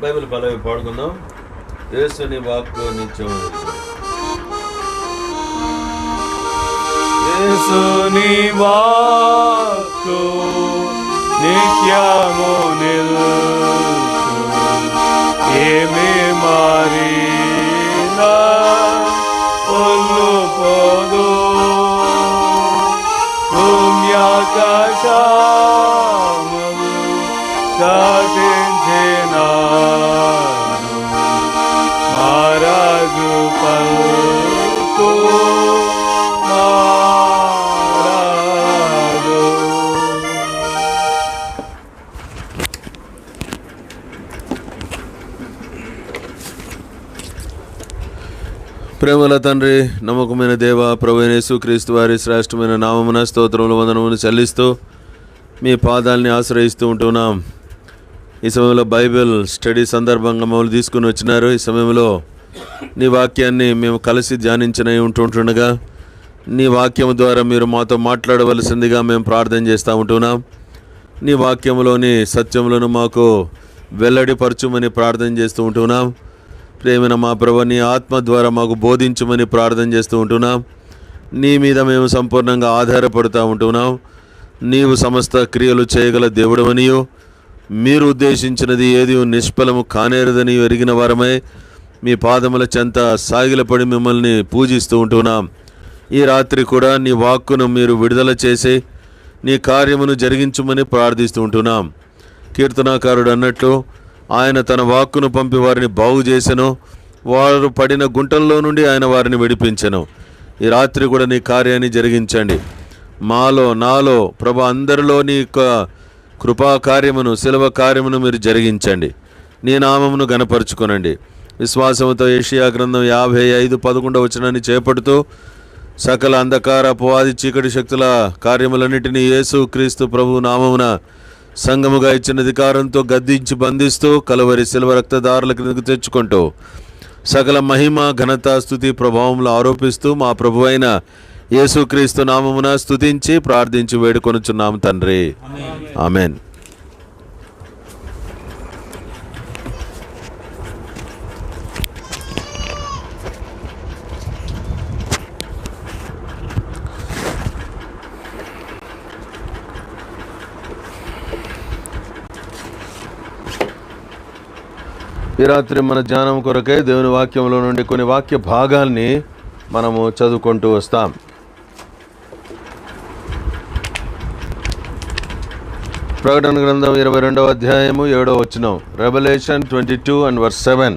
Bible పల్లవి పాడుకుందాం. యేసుని వాక్కు నిత్యం. యేసుని వాక్కు నిత్యము నిల్చు, ఏమి మారినా పొల్లుపోదు. భూమ్యాకాశములు దాటించినాను, మారాజు పలుకు మారాదు. ప్రేమల తండ్రి, నమ్మకమైన దేవ, ప్రభువైన యేసుక్రీస్తు వారి శ్రేష్టమైన నామమున స్తోత్రములు వందనములు చెల్లిస్తూ మీ పాదాలని ఆశ్రయిస్తూ ఉంటున్నాం. ఈ సమయంలో బైబిల్ స్టడీ సందర్భంగా మమ్మల్ని తీసుకుని వచ్చినారు. ఈ సమయంలో నీ వాక్యాన్ని మేము కలిసి ధ్యానించనై ఉంటుండగా నీ వాక్యం ద్వారా మీరు మాతో మాట్లాడవలసిందిగా మేము ప్రార్థన చేస్తూ ఉంటున్నాం. నీ వాక్యంలోని సత్యములను మాకు వెల్లడిపరచుమని ప్రార్థన చేస్తూ ఉంటున్నాం. ప్రేమైన మా ప్రభు, నీ ఆత్మ ద్వారా మాకు బోధించమని ప్రార్థన చేస్తూ ఉంటున్నాం. నీ మీద మేము సంపూర్ణంగా ఆధారపడుతూ ఉంటున్నాం. నీవు సమస్త క్రియలు చేయగల దేవుడవనియు, మీరు ఉద్దేశించినది ఏది నిష్ఫలము కానేరదని ఎరిగిన వారమై మీ పాదముల చెంత సాగిలపడి మిమ్మల్ని పూజిస్తూ ఉంటున్నాం. ఈ రాత్రి కూడా నీ వాక్కును మీరు విడుదల చేసి నీ కార్యమును జరిగించుమని ప్రార్థిస్తూ ఉంటున్నాం. కీర్తనాకారుడు అన్నట్లు ఆయన తన వాక్కును పంపి వారిని బాగు చేసెను, వారు పడిన గుంటల్లో నుండి ఆయన వారిని విడిపించెను. ఈ రాత్రి కూడా నీ కార్యాన్ని జరిగించండి. మాలో, నాలో, ప్రభు అందరిలో నీ యొక్క కృపా కార్యమును, శిలువ కార్యమును మీరు జరిగించండి. నీ నామమును గణపరుచుకొనండి. విశ్వాసముతో యెషయా గ్రంథం 55:11 చేపడుతూ సకల అంధకార అపవాది చీకటి శక్తుల కార్యములన్నిటినీ యేసు క్రీస్తు ప్రభు నామమున సంఘముగా ఇచ్చిన అధికారంతో గద్దించి బంధిస్తూ కలువరి శిలువ రక్తదారుల క్రిందకు తెచ్చుకుంటూ సకల మహిమ ఘనత స్తుతి ప్రభావములు ఆరోపిస్తూ మా ప్రభు అయిన యేసుక్రీస్తు నామమున స్తుతించి ప్రార్థించి వేడుకొనుచున్నాం తండ్రి, ఆమెన్. ఈ రాత్రి మన ధ్యానం కొరకై దేవుని వాక్యంలో నుండి కొన్ని వాక్య భాగాల్ని మనము చదువుకుంటూ వస్తాం. ప్రకటన గ్రంథం 22:7 రెవల్యూషన్ 22:7.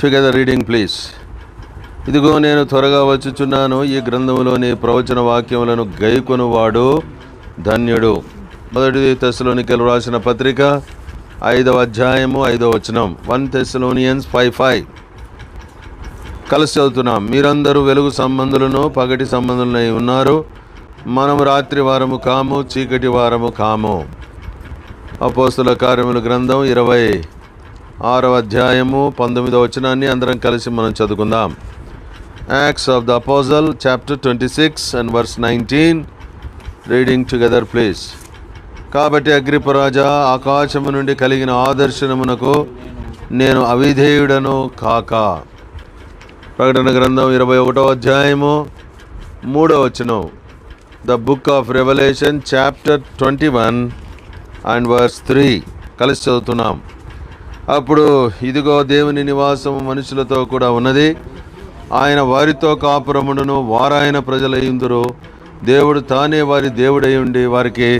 Together reading please. ఇదిగో నేను త్వరగా వచ్చుచున్నాను, ఈ గ్రంథములోని ప్రవచన వాక్యములను గైకొనువాడు ధన్యుడు. 1 తెస్సలోనికీయులకు రాసిన పత్రిక 5:5 1 Thessalonians 5:5 కలిసి చదువుతున్నాం. మీరందరూ వెలుగు సంబంధులను పగటి సంబంధులనై ఉన్నారు, మనం రాత్రి వారము కాము, చీకటి వారము కాము. అపోస్తుల కార్యముల గ్రంథం 26:19 అందరం కలిసి మనం చదువుకుందాం. Acts of the apostles chapter 26:19. Reading together please. కాబట్టి అగ్రిపరాజా, ఆకాశము నుండి కలిగిన ఆదర్శనమునకు నేను అవిధేయుడను కాక. ప్రకటన గ్రంథం 21:3. The book of Revelation chapter 21:3 కలిసి చదువుతున్నాం. అప్పుడు ఇదిగో దేవుని నివాసము మనుషులతో కూడా ఉన్నది, ఆయన వారితో కాపురముడును, వారాయన ప్రజలయ్యుందురు, దేవుడు తానే వారి దేవుడై ఉండి వారికి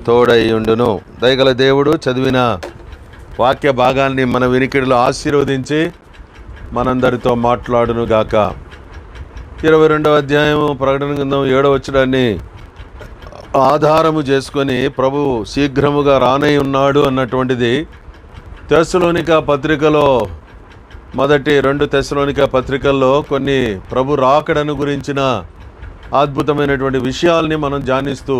తోడయ్యుండును. దయగల దేవుడు చదివిన వాక్య భాగాన్ని మన వినికిడిలో ఆశీర్వదించి మనందరితో మాట్లాడును గాక. 22వ అధ్యాయం ప్రకటన గ్రంథం 7 ఆధారము చేసుకొని ప్రభు శీఘ్రముగా రానై ఉన్నాడు అన్నటువంటిది తెస్సలోనిక పత్రికలో మొదటి 2 తెస్సలోనిక పత్రికల్లో కొన్ని ప్రభు రాకడను గురించిన అద్భుతమైనటువంటి విషయాల్ని మనం ధ్యానిస్తూ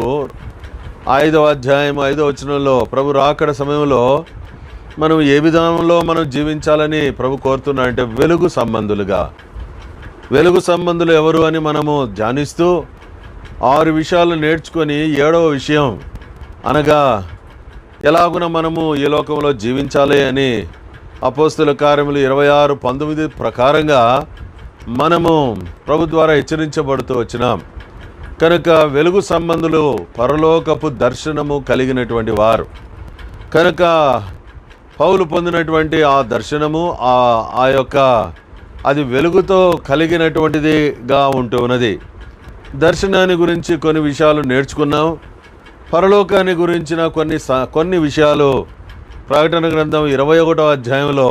5వ అధ్యాయం 5 ప్రభు రాకడ సమయంలో మనం ఏ విధానంలో మనం జీవించాలని ప్రభు కోరుతున్నాడంటే వెలుగు సంబంధులు ఎవరు అని మనము ధ్యానిస్తూ 6 విషయాలు నేర్చుకొని 7వ విషయం అనగా ఎలాగున మనము ఈ లోకంలో జీవించాలి అని అపోస్తుల కార్యములు 26:19 ప్రకారంగా మనము ప్రభు ద్వారా హెచ్చరించబడుతూ వచ్చినాం. కనుక వెలుగు సంబంధులు పరలోకపు దర్శనము కలిగినటువంటి వారు. కనుక పౌలు పొందినటువంటి ఆ దర్శనము ఆ యొక్క అది వెలుగుతో కలిగినటువంటిదిగా ఉంటూ ఉన్నది. దర్శనాన్ని గురించి కొన్ని విషయాలు నేర్చుకున్నాం. పరలోకాన్ని గురించిన కొన్ని విషయాలు ప్రకటన గ్రంథం 21వ అధ్యాయంలో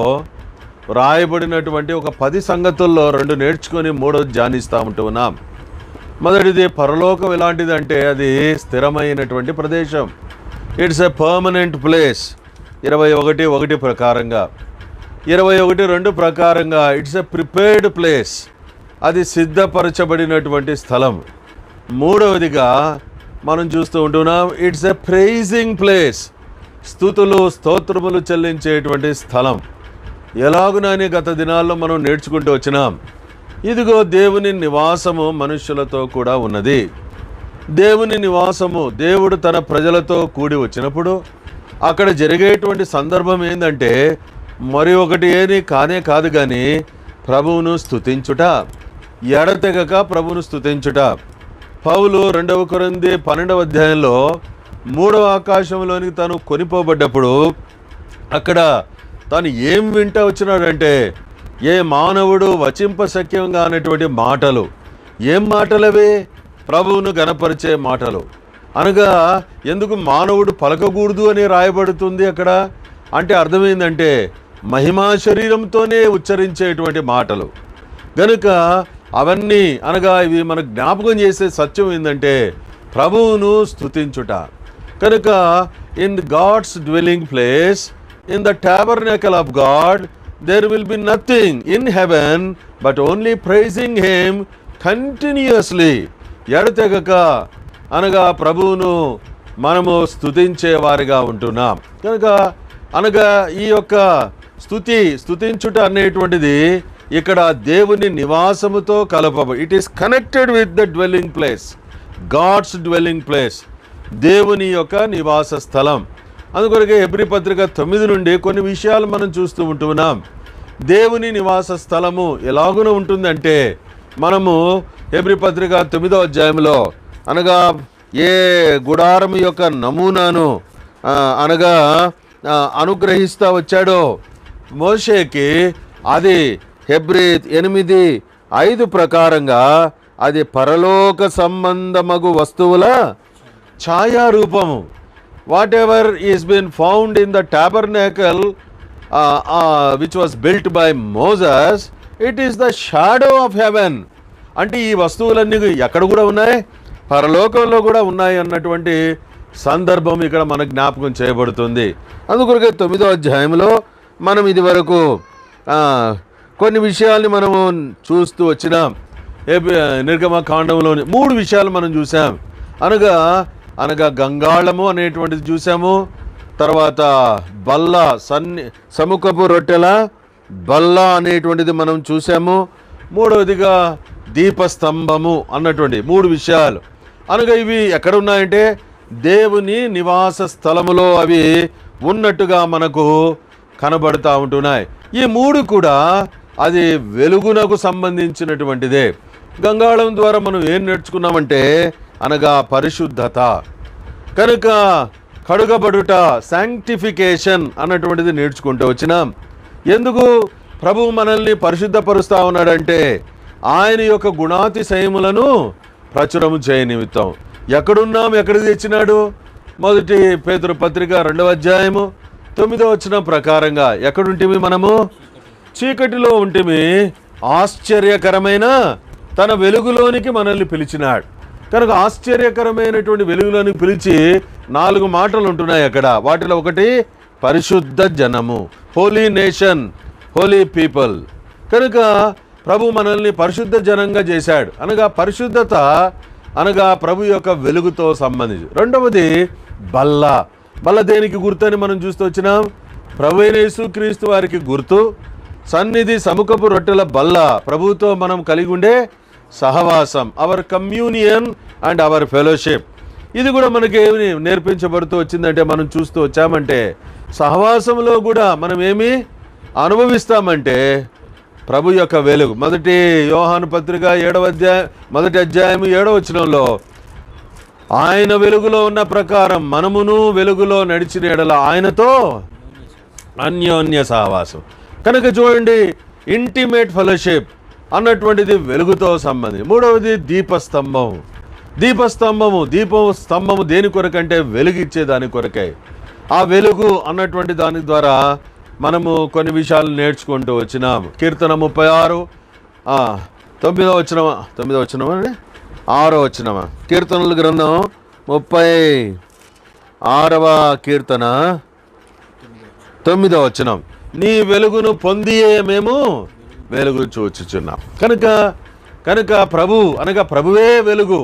రాయబడినటువంటి ఒక 10 సంగతుల్లో 2 నేర్చుకొని 3వది ధ్యానిస్తూ ఉంటూ ఉన్నాం. మొదటిది, పరలోకం ఎలాంటిది అంటే అది స్థిరమైనటువంటి ప్రదేశం. It's a permanent place. 21:1 ప్రకారంగా, 21:2 ప్రకారంగా ఇట్స్ ఎ ప్రిపేర్డ్ ప్లేస్. అది సిద్ధపరచబడినటువంటి స్థలం. మూడవదిగా మనం చూస్తూ ఉంటున్నాం, ఇట్స్ ఎ ప్రైజింగ్ ప్లేస్. స్తుతులు స్తోత్రములు చెల్లించేటువంటి స్థలం. ఎలాగునని గత దినాల్లో మనం నేర్చుకుంటూ వచ్చినాం. ఇదిగో దేవుని నివాసము మనుష్యులతో కూడా ఉన్నది. దేవుని నివాసము, దేవుడు తన ప్రజలతో కూడి వచ్చినప్పుడు అక్కడ జరిగేటువంటి సందర్భం ఏంటంటే మరి ఒకటి కాదు కానీ ప్రభువును స్తుతించుట, ఎడతెగక ప్రభువును స్తుతించుట. పౌలు 2 కొరింథీ 12వ అధ్యాయంలో 3వ ఆకాశంలోనికి తను కొనిపోబడ్డప్పుడు అక్కడ తను ఏం వింటా వచ్చినాడంటే ఏ మానవుడు వచింపశక్యంగా అనేటువంటి మాటలు. ఏం మాటలవే? ప్రభువును గణపరిచే మాటలు. అనగా ఎందుకు మానవుడు పలకకూడదు అని రాయబడుతుంది అక్కడ అంటే అర్థమైందంటే మహిమా శరీరంతోనే ఉచ్చరించేటువంటి మాటలు. గనుక అవన్నీ అనగా ఇవి మనకు జ్ఞాపకం చేసే సత్యం ఏంటంటే ప్రభువును స్తుతించుట. కనుక in God's dwelling place, in the tabernacle of God, there will be nothing in heaven but only praising him continuously. ఎడతెగక అనగా ప్రభువును మనము స్తుతించే వారిగా ఉంటున్నాం. కనుక అనగా ఈ యొక్క స్తుతించుట అనేటువంటిది ఇక్కడ దేవుని నివాసముతో కలపబడి, it is connected with the dwelling place, God's dwelling place, దేవుని యొక్క నివాస స్థలం. అందుకొరకే హెబ్రీ పత్రిక 9 నుండి కొన్ని విషయాలు మనం చూస్తూ ఉంటున్నాం. దేవుని నివాస స్థలము ఎలాగున ఉంటుందంటే మనము హెబ్రీ పత్రిక 9వ అధ్యాయంలో అనగా ఏ గుడారం యొక్క నమూనాను అనగా అనుగ్రహిస్తూ వచ్చాడో మోషేకి, అది హెబ్రీ 8:5 ప్రకారంగా అది పరలోక సంబంధమగు వస్తువుల ఛాయారూపము. Whatever is been found in the tabernacle which was built by Moses, it is the shadow of heaven. అంటే ఈ వస్తువులన్నీ ఎక్కడ కూడా ఉన్నాయి? పరలోకంలో కూడా ఉన్నాయి అన్నటువంటి సందర్భం ఇక్కడ మనకు జ్ఞాపకం చేయబడుతుంది. అందుకొరకే 9వ అధ్యాయంలో మనం ఇది వరకు కొన్ని విషయాల్ని మనము చూస్తూ వచ్చినాం. నిర్గమకాండంలోని 3 విషయాలు మనం చూసాం. అనగా గంగాళము అనేటువంటిది చూసాము. తర్వాత బల్ల, సముఖపు రొట్టెల బల్ల అనేటువంటిది మనం చూసాము. మూడవదిగా దీపస్తంభము అన్నటువంటి 3 విషయాలు. అనగా ఇవి ఎక్కడ ఉన్నాయంటే దేవుని నివాస స్థలములో అవి ఉన్నట్టుగా మనకు కనబడుతూ ఉంటున్నాయి. ఈ 3 కూడా అది వెలుగునకు సంబంధించినటువంటిదే. గంగాళం ద్వారా మనం ఏం నేర్చుకున్నామంటే అనగా పరిశుద్ధత. కనుక కడుగబడుట, శాంక్టిఫికేషన్ అన్నటువంటిది నేర్చుకుంటూ వచ్చినాం. ఎందుకు ప్రభువు మనల్ని పరిశుద్ధపరుస్తూ ఉన్నాడంటే ఆయన యొక్క గుణాతిశయములను ప్రచురము చేయ నిమిత్తం. ఎక్కడున్నాం, ఎక్కడికి తెచ్చినాడు? 1 పేతురు పత్రిక 2వ అధ్యాయము 9వ వచనం ప్రకారంగా ఎక్కడుంటిమి? మనము చీకటిలో ఉంటిమి, ఆశ్చర్యకరమైన తన వెలుగులోనికి మనల్ని పిలిచినాడు. కనుక ఆశ్చర్యకరమైనటువంటి వెలుగులోని పిలిచి 4 మాటలు ఉంటున్నాయి అక్కడ. వాటిలో ఒకటి పరిశుద్ధ జనము, హోలీ నేషన్, హోలీ పీపుల్. కనుక ప్రభు మనల్ని పరిశుద్ధ జనంగా చేశాడు. అనగా పరిశుద్ధత అనగా ప్రభు యొక్క వెలుగుతో సంబంధించి. రెండవది బల్ల దేనికి గుర్తు అని మనం చూస్తూ వచ్చినాం? ప్రభు అయిన యేసుక్రీస్తు వారికి గుర్తు. సన్నిధి సముఖపు రొట్టెల బల్ల, ప్రభువుతో మనం కలిగి ఉండే సహవాసం, our communion and our fellowship. ఇది కూడా మనకి ఏమి నేర్పించబడుతూ వచ్చిందంటే మనం చూస్తూ వచ్చామంటే సహవాసంలో కూడా మనం ఏమి అనుభవిస్తామంటే ప్రభు యొక్క వెలుగు. మొదటి యోహాను పత్రిక 7వ అధ్యాయం 1వ అధ్యాయం 7వ వచనంలో ఆయన వెలుగులో ఉన్న ప్రకారం మనమును వెలుగులో నడిచిన ఎడల ఆయనతో అన్యోన్య సహవాసం. కనుక చూడండి, ఇంటిమేట్ ఫెలోషిప్ అన్నటువంటిది వెలుగుతో సంబంధించి. మూడవది దీపస్తంభం. దీపస్తంభము దేని కొరకంటే వెలుగిచ్చే దాని కొరకే. ఆ వెలుగు అన్నటువంటి దాని ద్వారా మనము కొన్ని విషయాలు నేర్చుకుంటూ వచ్చినాం. కీర్తన 36 9వ వచనమా 6వ వచనమా? కీర్తనల గ్రంథం 36వ కీర్తన 9వ వచనం. నీ వెలుగును పొందియే మేము వెలుగు చూచుచున్నాం. కనుక ప్రభు అనగా ప్రభువే వెలుగు.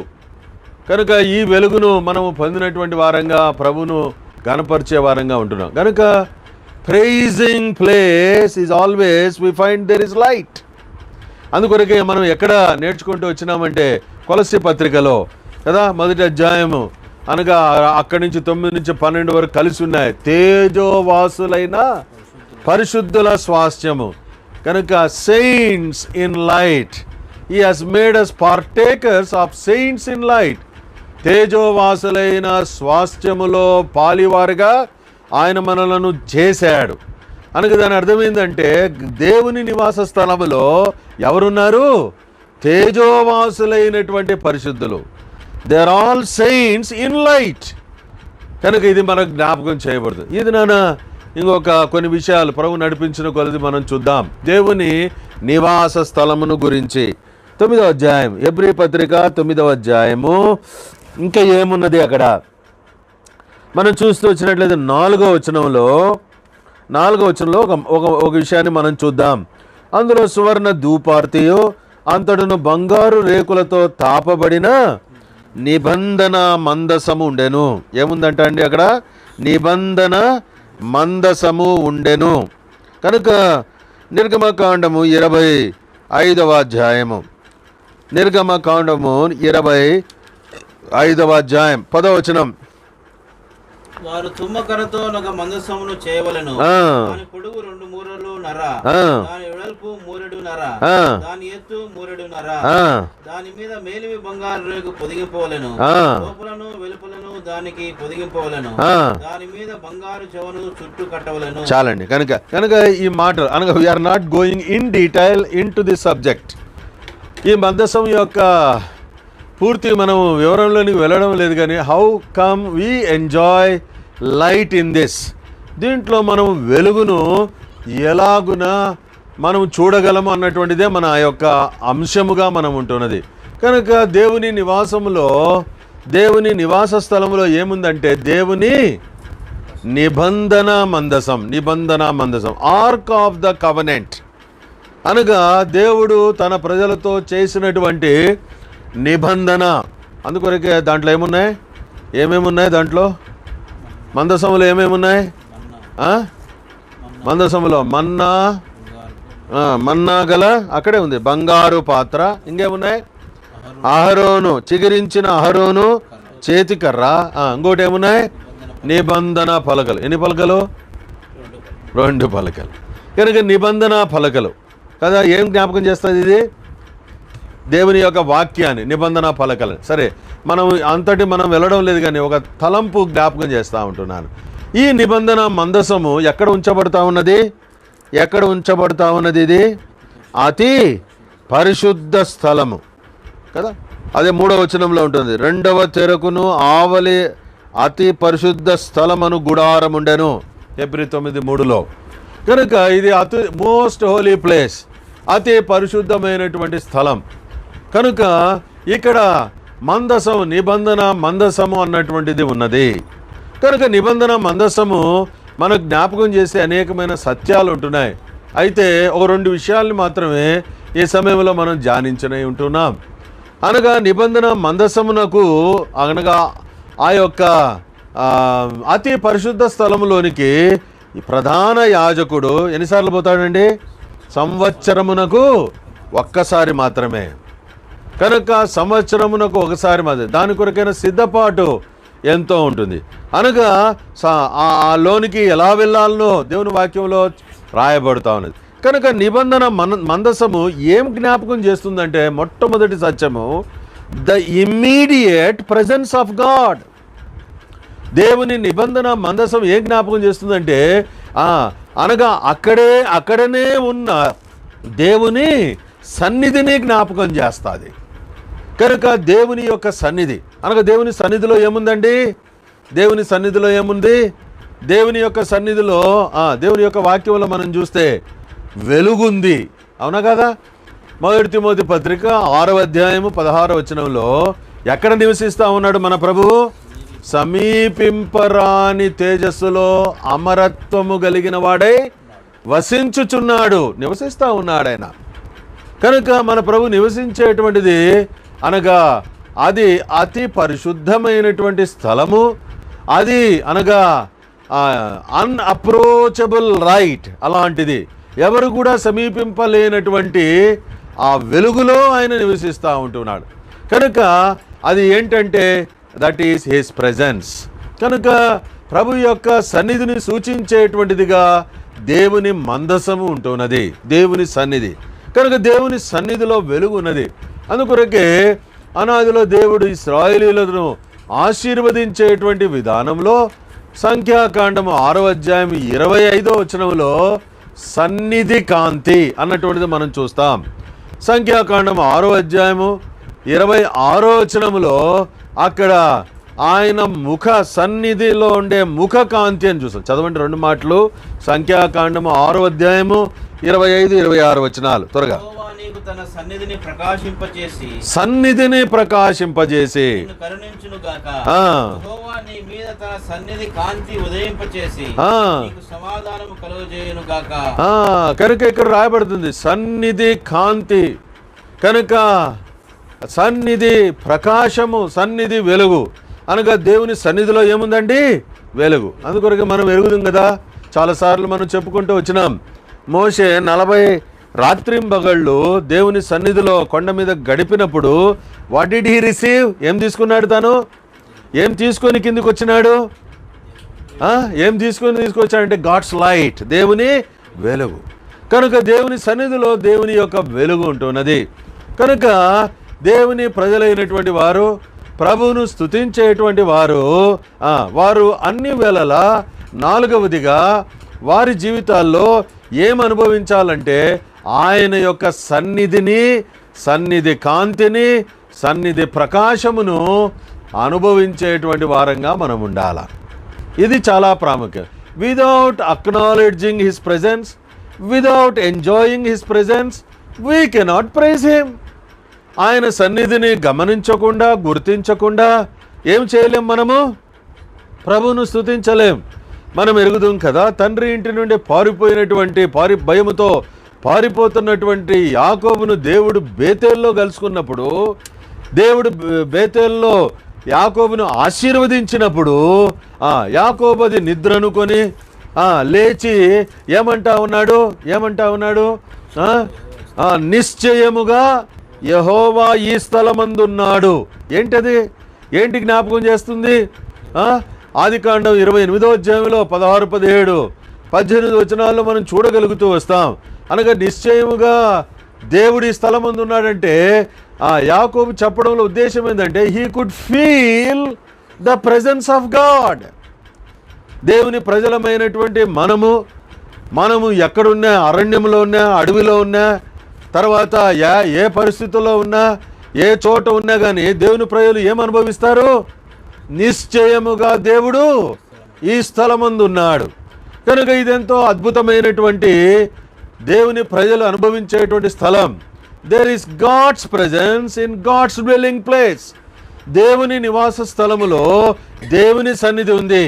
కనుక ఈ వెలుగును మనము పొందినటువంటి వారంగా ప్రభును గణపరిచే వారంగా ఉంటున్నాం. కనుక praising place is always we find there is light. అందుకొరకే మనం ఎక్కడ నేర్చుకుంటూ వచ్చినామంటే కొలస్సీ పత్రికలో కదా, 1వ అధ్యాయము అనగా అక్కడి నుంచి 9 నుంచి 12 వరకు కలిసి ఉన్నాయి. తేజోవాసులైన పరిశుద్ధుల స్వాస్థ్యము. కనుక saints in light, he has made us partakers of saints in light. తేజోవాసులైన స్వాస్థ్యములో పాలివారుగా ఆయన మనలను చేశాడు. అనగా దాని అర్థం ఏంటంటే దేవుని నివాస స్థలములో ఎవరున్నారు? తేజోవాసులైనటువంటి పరిశుద్ధులు. They are all saints in light. కనుక ఇది మనకు జ్ఞాపకం చేయబడుతుంది. ఇది ఇంకొక కొన్ని విషయాలు ప్రభు నడిపించిన కొలది మనం చూద్దాం. దేవుని నివాస స్థలమును గురించి 9వ అధ్యాయం, హెబ్రీ పత్రిక 9వ అధ్యాయము. ఇంకా ఏమున్నది అక్కడ మనం చూస్తూ వచ్చినట్లయితే 4వ వచనంలో ఒక విషయాన్ని మనం చూద్దాం. అందులో సువర్ణ ధూపార్తియు అంతటను బంగారు రేకులతో తాపబడిన నిబంధన మందసము ఉండెను. ఏముందంట అండి అక్కడ? నిబంధన మందసము ఉండెను. కనుక నిర్గమకాండము 25వ అధ్యాయము, నిర్గమకాండము 25వ అధ్యాయం 10వ వచనం. వారు తుమ్మకరతో మందసమును చేయవలెను. దాని పొడుగు 2 మూరెడున్నర, దాని వెడల్పు 3 మూరెడున్నర, దాని ఎత్తు 3 మూరెడున్నర. దాని మీద మేలిమి బంగారు రేకు పొదిగింపవలెను. లోపలను వెలుపలను దానికి పొదిగింపవలెను. దాని మీద బంగారు చెవను చుట్టూ కట్టవలెను. చాలండి. కనుక ఈ మాట అనగా we are not going in detail into the subject. ఈ మందసం యొక్క పూర్తి మనం వివరంలోనికి వెళ్ళడం లేదు, కానీ how come we enjoy light in this. దీంట్లో మనం వెలుగును ఎలాగున మనం చూడగలము అన్నటువంటిదే మన యొక్క అంశముగా మనం ఉంటున్నది. కనుక దేవుని నివాస స్థలంలో ఏముందంటే దేవుని నిబంధన మందసం, ఆర్క్ ఆఫ్ ద కవెనెంట్. అనగా దేవుడు తన ప్రజలతో చేసినటువంటి నిబంధన. అందుకొరకే దాంట్లో ఏమేమి ఉన్నాయి దాంట్లో మందసములో ఏమేమున్నాయి? మందసములో మన్నా గల అక్కడే ఉంది, బంగారు పాత్ర. ఇంకేమున్నాయి? అహరోను, చిగిరించిన అహరోను చేతికర్ర. ఇంకోటి ఏమున్నాయి? నిబంధన పలకలు. ఎన్ని పలకలు? 2 పలకలు. కనుక నిబంధన పలకలు కదా. ఏం జ్ఞాపకం చేస్తుంది ఇది? దేవుని యొక్క వాక్యాన్ని, నిబంధన పలకలు. సరే, మనం వెళ్ళడం లేదు, కానీ ఒక తలంపు జ్ఞాపకం చేస్తూ ఉంటున్నాను. ఈ నిబంధన మందసము ఎక్కడ ఉంచబడతా ఉన్నది? ఇది అతి పరిశుద్ధ స్థలము కదా. అదే 3వ వచనంలో ఉంటుంది. 2వ తెరకును ఆవలి అతి పరిశుద్ధ స్థలమను గుడారం ఉండెను. హెబ్రీ 9:3లో. కనుక ఇది మోస్ట్ హోలీ ప్లేస్, అతి పరిశుద్ధమైనటువంటి స్థలం. కనుక ఇక్కడ నిబంధన మందసము అన్నటువంటిది ఉన్నది. కనుక నిబంధన మందసము మనకు జ్ఞాపకం చేసే అనేకమైన సత్యాలు ఉంటున్నాయి. అయితే ఒక 2 విషయాల్ని మాత్రమే ఈ సమయంలో మనం ధ్యానించనే ఉంటున్నాం. అనగా నిబంధన మందసమునకు అనగా ఆ యొక్క అతి పరిశుద్ధ స్థలములోనికి ప్రధాన యాజకుడు ఎన్నిసార్లు పోతాడండి? సంవత్సరమునకు ఒక్కసారి మాత్రమే. కనుక సంవత్సరమునకు ఒకసారి మాత్రమే. దాని కొరకైన సిద్ధపాటు ఎంతో ఉంటుంది. అనగా ఆ లోనికి ఎలా వెళ్ళాలనో దేవుని వాక్యంలో రాయబడుతూ ఉన్నది. కనుక నిబంధన మందసము ఏం జ్ఞాపకం చేస్తుందంటే మొట్టమొదటి సత్యము the immediate presence of God. దేవుని నిబంధన మందసం ఏం జ్ఞాపకం చేస్తుందంటే అనగా అక్కడనే ఉన్న దేవుని సన్నిధిని జ్ఞాపకం చేస్తుంది. కనుక దేవుని యొక్క సన్నిధి అనగా దేవుని సన్నిధిలో ఏముందండి? దేవుని సన్నిధిలో ఏముంది? దేవుని యొక్క సన్నిధిలో దేవుని యొక్క వాక్యంలో మనం చూస్తే వెలుగుంది. అవునా కదా? 1 తిమోతి పత్రిక 6వ అధ్యాయము 16వ వచనంలో ఎక్కడ నివసిస్తూ ఉన్నాడు మన ప్రభువు? సమీపింపరాని తేజస్సులో అమరత్వము కలిగిన వాడై వసించుచున్నాడు, నివసిస్తూ ఉన్నాడు ఆయన. కనుక మన ప్రభు నివసించేటువంటిది అనగా అది అతి పరిశుద్ధమైనటువంటి స్థలము. అది అనగా అన్అప్రోచబుల్ రైట్, అలాంటిది ఎవరు కూడా సమీపింపలేనటువంటి ఆ వెలుగులో ఆయన నివసిస్తూ ఉంటున్నాడు. కనుక అది ఏంటంటే దట్ ఈస్ హిస్ ప్రెజెన్స్. కనుక ప్రభు యొక్క సన్నిధిని సూచించేటువంటిదిగా దేవుని మందసము ఉంటున్నది, దేవుని సన్నిధి. కనుక దేవుని సన్నిధిలో వెలుగు ఉన్నది. అందుకొరకే అనాదిలో దేవుడు ఇశ్రాయేలీయులను ఆశీర్వదించేటువంటి విధానంలో సంఖ్యాకాండము 6వ అధ్యాయం 25వ వచనంలో సన్నిధి కాంతి అన్నటువంటిది మనం చూస్తాం. సంఖ్యాకాండం 6వ అధ్యాయము 26వ వచనంలో అక్కడ ఆయన ముఖ సన్నిధిలో ఉండే ముఖ కాంతి అని చూస్తాం. చదవండి 2 మాటలు. సంఖ్యాకాండము 6వ అధ్యాయము 25, 26 వచనాలు త్వరగా. తన సన్నిధిని ప్రకాశింపజేసి కరుణించునుగాక. యెహోవా నీ మీద తన సన్నిధి కాంతి ఉదయింపచేసి నీకు సమాధానము కలుగజేయునుగాక. కనుక ఇక్కడ రాయబడుతుంది సన్నిధి కాంతి. కనుక సన్నిధి ప్రకాశము, సన్నిధి వెలుగు అనగా దేవుని సన్నిధిలో ఏముందండి? వెలుగు. అందుకొరకు మనం ఎరుగుదాం కదా, చాలాసార్లు మనం చెప్పుకుంటూ వచ్చినాం. మోషే 40 రాత్రింబగళ్ళు దేవుని సన్నిధిలో కొండ మీద గడిపినప్పుడు వాట్ డిడ్ హీ రిసీవ్? ఏం తీసుకున్నాడు తను? ఏం తీసుకొని కిందికి వచ్చినాడు? ఏం తీసుకొచ్చాడంటే గాడ్స్ లైట్, దేవుని వెలుగు. కనుక దేవుని సన్నిధిలో దేవుని యొక్క వెలుగు ఉంటున్నది. కనుక దేవుని ప్రజలైనటువంటి వారు, ప్రభువును స్తుతించేటువంటి వారు వారు అన్ని వేళలా 4వదిగా వారి జీవితాల్లో ఏం అనుభవించాలంటే ఆయన యొక్క సన్నిధిని, సన్నిధి కాంతిని, సన్నిధి ప్రకాశమును అనుభవించేటువంటి వారంగా మనం ఉండాల. ఇది చాలా ప్రాముఖ్యం. Without acknowledging his presence, without enjoying his presence we cannot praise him. ఆయన సన్నిధిని గమనించకుండా, గుర్తించకుండా ఏం చేయలేం? మనము ప్రభువును స్తుతించలేం. మనం ఎరుగుదాం కదా, తండ్రి ఇంటి నుండి పారిపోయినటువంటి భయముతో పారిపోతున్నటువంటి యాకోబును దేవుడు బేతేల్లో కలుసుకున్నప్పుడు, దేవుడు బేతేల్లో యాకోబును ఆశీర్వదించినప్పుడు యాకోబు అది నిద్ర అనుకొని లేచి ఏమంటా ఉన్నాడు? నిశ్చయముగా యెహోవా ఈ స్థలమందున్నాడు. ఏంటి జ్ఞాపకం చేస్తుంది? ఆదికాండం 28వ అధ్యాయంలో 16, 17, 18 వచనాల్లో మనం చూడగలుగుతూ వస్తాం. అనగా నిశ్చయముగా దేవుడి స్థలం ముందు ఉన్నాడంటే యాకోబు చెప్పడంలో ఉద్దేశం ఏంటంటే he could feel the presence of God. దేవుని ప్రజలమైనటువంటి మనము ఎక్కడున్నా, అరణ్యంలో ఉన్నా, అడవిలో ఉన్నా, తర్వాత ఏ పరిస్థితుల్లో ఉన్నా, ఏ చోట ఉన్నా కానీ దేవుని ప్రజలు ఏమనుభవిస్తారు? నిశ్చయముగా దేవుడు ఈ స్థలమందు ఉన్నాడు. కనుక ఇదెంతో అద్భుతమైనటువంటి దేవుని ప్రజలు అనుభవించేటువంటి స్థలం. There is God's presence in God's dwelling place. దేవుని నివాస స్థలములో దేవుని సన్నిధి ఉంది.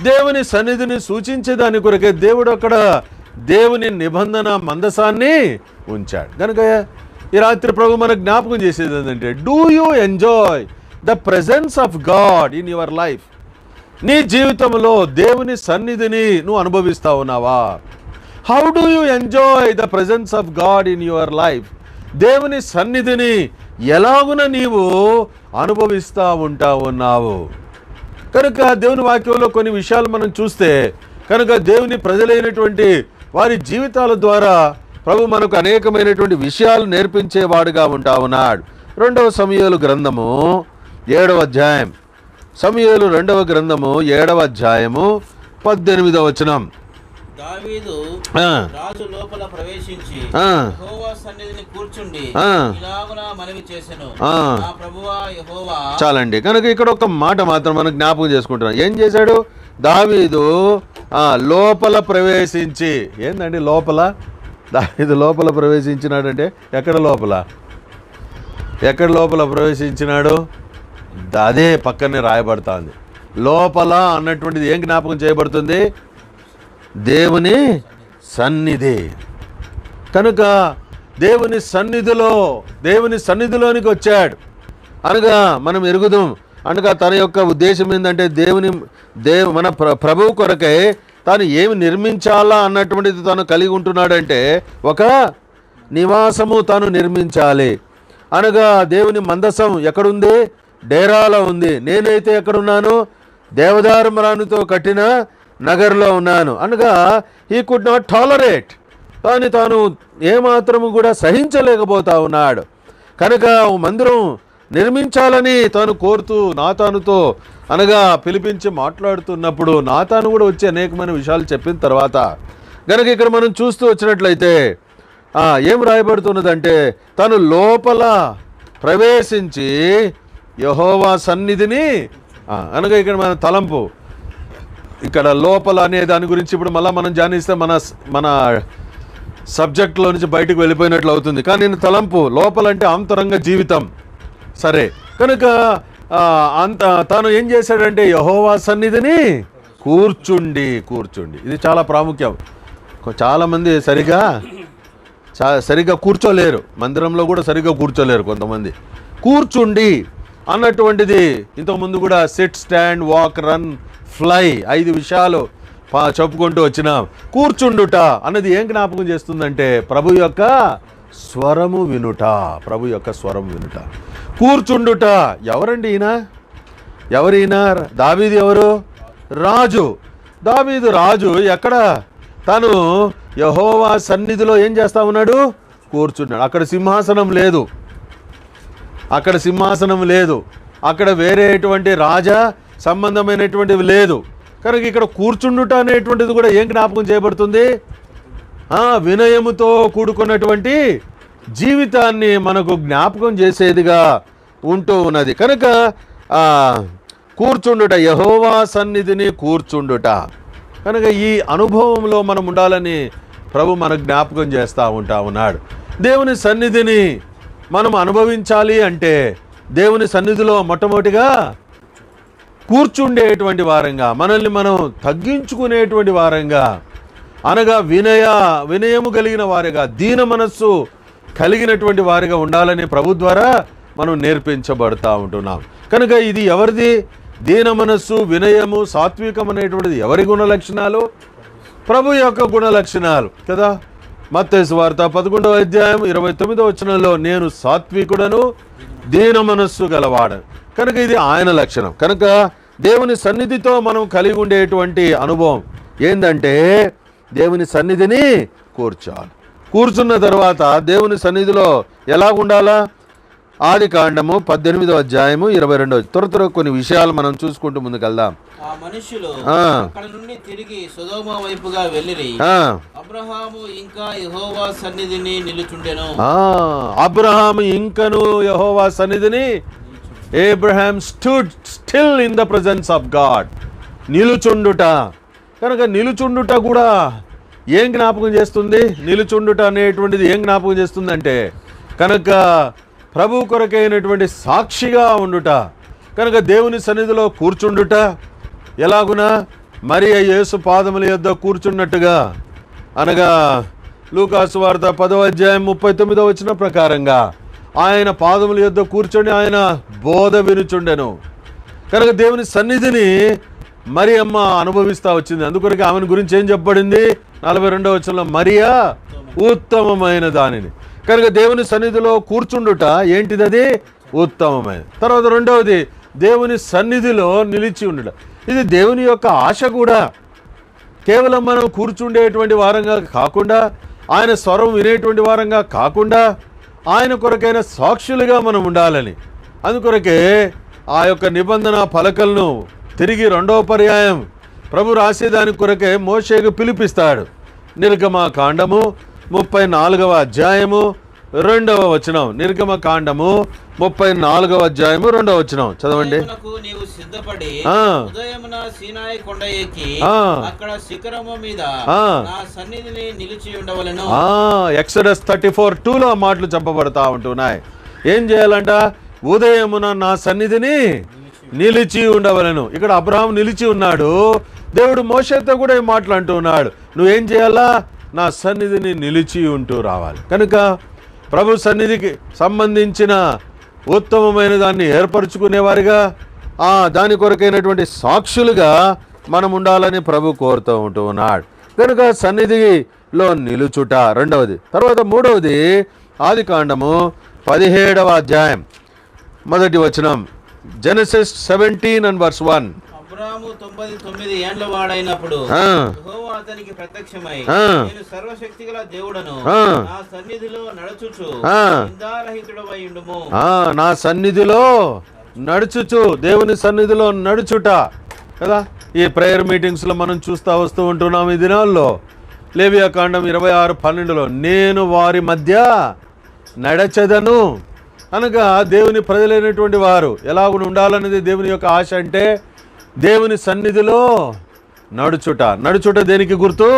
దేవుని సన్నిధిని సూచించే దాని కొరకే దేవుడు అక్కడ దేవుని నిబంధన మందసాన్ని ఉంచాడు. కనుక ఈ రాత్రి ప్రభు మనకు జ్ఞాపకం చేసేది ఏంటంటే, do you enjoy the presence of God in your life? నీ జీవితంలో దేవుని సన్నిధిని నువ్వు అనుభవిస్తా ఉన్నావా? How do you enjoy the presence of God in your life? దేవుని సన్నిధిని ఎలాగున నీవు అనుభవిస్తూ ఉన్నావు? కనుక దేవుని వాక్యంలో కొన్ని విషయాలు మనం చూస్తే, కనుక దేవుని ప్రజలైనటువంటి వారి జీవితాల ద్వారా ప్రభు మనకు అనేకమైనటువంటి విషయాలు నేర్పించేవాడుగా ఉంటా ఉన్నాడు. 2వ సమూయేలు గ్రంథము 7వ అధ్యాయం, సమూయేలు 2వ గ్రంథము 7వ అధ్యాయము 18వ వచనం. దావీదు రాజు లోపల ప్రవేశించి యెహోవా సన్నిధిని కూర్చుండి ఇలాగున మనవి చేసెను, నా ప్రభువా యెహోవా. చాలండి. కనుక ఇక్కడ ఒక మాట మాత్రం మనం జ్ఞాపకం చేసుకుంటున్నాం. ఏం చేశాడు దావీదు? లోపల ప్రవేశించి. ఏందండి లోపల? దావీదు లోపల ప్రవేశించినాడంటే ఎక్కడ లోపల? ఎక్కడ లోపల ప్రవేశించినాడు? అదే పక్కనే రాయబడుతుంది. లోపల అన్నటువంటిది ఏం జ్ఞాపకం చేయబడుతుంది? దేవుని సన్నిధి. కనుక దేవుని సన్నిధిలోనికి వచ్చాడు అనగా మనం ఎరుగుదాం. అనగా తన యొక్క ఉద్దేశం ఏంటంటే మన ప్రభువు కొరకై తాను ఏమి నిర్మించాలా అన్నటువంటిది తాను కలిగి ఉంటున్నాడంటే ఒక నివాసము తాను నిర్మించాలి. అనగా దేవుని మందసం ఎక్కడుంది? డేరాలో ఉంది. నేనైతే ఎక్కడున్నాను? దేవదారు మ్రానుతో కట్టిన నగర్లో ఉన్నాను. అనగా హీ కుడ్ నాట్ టాలరేట్, కానీ తాను ఏమాత్రము కూడా సహించలేకపోతా ఉన్నాడు. కనుక మందిరం నిర్మించాలని తాను కోరుతూ నాతానుతో అనగా పిలిపించి మాట్లాడుతున్నప్పుడు నాతాను కూడా వచ్చి అనేకమైన విషయాలు చెప్పిన తర్వాత కనుక ఇక్కడ మనం చూస్తూ వచ్చినట్లయితే ఏం రాయబడుతున్నదంటే తను లోపల ప్రవేశించి యెహోవా సన్నిధిని అనగా ఇక్కడ మన తలంపు ఇక్కడ లోపల అనే దాని గురించి ఇప్పుడు మళ్ళీ మనం ధ్యానిస్తే మన సబ్జెక్ట్లో నుంచి బయటకు వెళ్ళిపోయినట్లు అవుతుంది. కానీ నేను తలంపు లోపలంటే అంతరంగ జీవితం. సరే, కనుక తాను ఏం చేశాడంటే యెహోవా సన్నిధిని కూర్చుండి. ఇది చాలా ప్రాముఖ్యం. చాలామంది సరిగా కూర్చోలేరు, మందిరంలో కూడా సరిగ్గా కూర్చోలేరు కొంతమంది. కూర్చుండి అన్నటువంటిది ఇంతకుముందు కూడా SIT, stand, walk, run, fly 5 విషయాలు చెప్పుకుంటూ వచ్చినాం. కూర్చుండుట అన్నది ఏం జ్ఞాపకం చేస్తుందంటే ప్రభు యొక్క స్వరము వినుట. కూర్చుండుట. ఎవరండి ఈయన? ఎవరైనా? దావీదు ఎవరు? రాజు. దావీదు రాజు ఎక్కడ? తను యెహోవా సన్నిధిలో ఏం చేస్తా ఉన్నాడు? కూర్చున్నాడు. అక్కడ సింహాసనం లేదు. అక్కడ వేరేటువంటి రాజా సంబంధమైనటువంటివి లేదు. కనుక ఇక్కడ కూర్చుండుట అనేటువంటిది కూడా ఏం జ్ఞాపకం చేయబడుతుంది? వినయముతో కూడుకున్నటువంటి జీవితాన్ని మనకు జ్ఞాపకం చేసేదిగా ఉంటూ ఉన్నది. కనుక కూర్చుండుట, యెహోవా సన్నిధిని కూర్చుండుట. కనుక ఈ అనుభవంలో మనం ఉండాలని ప్రభు మనకు జ్ఞాపకం చేస్తూ ఉన్నాడు. దేవుని సన్నిధిని మనం అనుభవించాలి అంటే దేవుని సన్నిధిలో మొట్టమొదటిగా కూర్చుండేటువంటి వారంగా, మనల్ని మనం తగ్గించుకునేటువంటి వారంగా, అనగా వినయము కలిగిన వారిగా, దీన మనస్సు కలిగినటువంటి వారిగా ఉండాలని ప్రభు ద్వారా మనం నేర్పించబడతా ఉంటున్నాం. కనుక ఇది ఎవరిది? దీన మనస్సు, వినయము, సాత్వికం అనేటువంటిది ఎవరి గుణ లక్షణాలు? ప్రభు యొక్క గుణ లక్షణాలు కదా. మత్తయి సువార్త 11వ అధ్యాయం 29వ వచనంలో నేను సాత్వికుడను దీన మనస్సు గలవాడను. కనుక ఇది ఆయన లక్షణం. కనుక దేవుని సన్నిధితో మనం కలిగి ఉండేటువంటి అనుభవం ఏంటంటే దేవుని సన్నిధిని కూర్చోవాలి. కూర్చున్న తర్వాత దేవుని సన్నిధిలో ఎలా ఉండాలా? ఆదికాండము 18వ అధ్యాయము 22వ. త్వర కొన్ని విషయాలు మనం చూసుకుంటూ ముందుకెళ్దాం. ఆ మనుషులు అక్కడ నుండి తిరిగి సొదొమ వైపుగా వెళ్ళిరి. అబ్రహాము ఇంకా యెహోవా సన్నిధిని నిలుచుండెను. అబ్రహాము ఇంకను యెహోవా సన్నిధిని, Abraham stood still in the presence of God. నిలుచుండుట. కనుక నిలుచుండుట కూడా ఏం జ్ఞాపకం చేస్తుంది? నిలుచుండుట అనేటువంటిది ఏం జ్ఞాపకం చేస్తుంది అంటే కనుక ప్రభు కొరకైనటువంటి సాక్షిగా ఉండుట. కనుక దేవుని సన్నిధిలో కూర్చుండుట ఎలాగునా? మరియ యేసు పాదముల యొద్ద కూర్చున్నట్టుగా, అనగా లూకాసు వార్త 10వ అధ్యాయం 39వ వచనం ప్రకారంగా ఆయన పాదముల యొద్ద కూర్చొని ఆయన బోధ వినుచుండెను. కనుక దేవుని సన్నిధిని మరి అమ్మ అనుభవిస్తూ వచ్చింది. అందుకొరకు ఆమెను గురించి ఏం చెప్పబడింది? 42వ వచనంలో మరియా ఉత్తమమైన దానిని. కనుక దేవుని సన్నిధిలో కూర్చుండుట ఏంటిది? అది ఉత్తమమైన. తర్వాత రెండవది దేవుని సన్నిధిలో నిలిచి ఉండుట. ఇది దేవుని యొక్క ఆశ కూడా. కేవలం మనం కూర్చుండేటువంటి వారంగా కాకుండా, ఆయన స్వరం వినేటువంటి వారంగా కాకుండా, ఆయన కొరకైన సాక్షులుగా మనం ఉండాలని, అందుకొరకే ఆ యొక్క నిబంధన పలకలను తిరిగి రెండవ పర్యాయం ప్రభు రాసేదాని కొరకే మోషేకు పిలిపిస్తాడు. నిర్గమకాండము 34వ అధ్యాయము 2వ వచనం. నిర్గమకాండము 34వ అధ్యాయము 2వ వచనం చదవండి. నీవు సిద్ధపడి ఉదయమున సీనాయి కొండ ఎక్కి అక్కడ శిఖరము మీద నా సన్నిధిని నిలిచి ఉండవలెను. ఎక్సోడస్ 34:2లో మాటలు చెప్పబడతా ఉంటున్నాయి. ఏం చేయాలంట? ఉదయమున నా సన్నిధిని నిలిచి ఉండవలెను. ఇక్కడ అబ్రహాం నిలిచి ఉన్నాడు. దేవుడు మోషేతో కూడా ఈ మాటలు అంటున్నాడు, నువ్వేం చేయాలా? నా సన్నిధిని నిలిచి ఉంటూ రావాలి. కనుక ప్రభు సన్నిధికి సంబంధించిన ఉత్తమమైన దాన్ని ఏర్పరచుకునేవారిగా, దాని కొరకైనటువంటి సాక్షులుగా మనం ఉండాలని ప్రభు కోరుతూ ఉంటూ ఉన్నాడు. కనుక సన్నిధిలో నిలుచుట రెండవది. తర్వాత మూడవది ఆదికాండము 17వ అధ్యాయం 1వ వచనం. జెనసిస్ 17:1. అబ్రాము 99 ఏండ్ల వాడైనప్పుడు యెహోవా అతనికి ప్రత్యక్షమై, నేను సర్వశక్తిగల దేవుడను, నా సన్నిధిలో నడుచుచు నిందారహితుడవై ఉండుము. నా సన్నిధిలో నడుచుచు, దేవుని సన్నిధిలో నడుచుట కదా. ఈ ప్రేయర్ మీటింగ్స్లో మనం చూస్తూ వస్తూ ఉంటున్నాం ఈ దినాల్లో. లేవియాకాండం 26:12లో నేను వారి మధ్య నడచెదను అనగా దేవుని ప్రజలైనటువంటి వారు ఎలా ఉండాలనేది దేవుని యొక్క ఆశ. అంటే దేవుని సన్నిధిలో నడుచుట. నడుచుట దేనికి గుర్తు?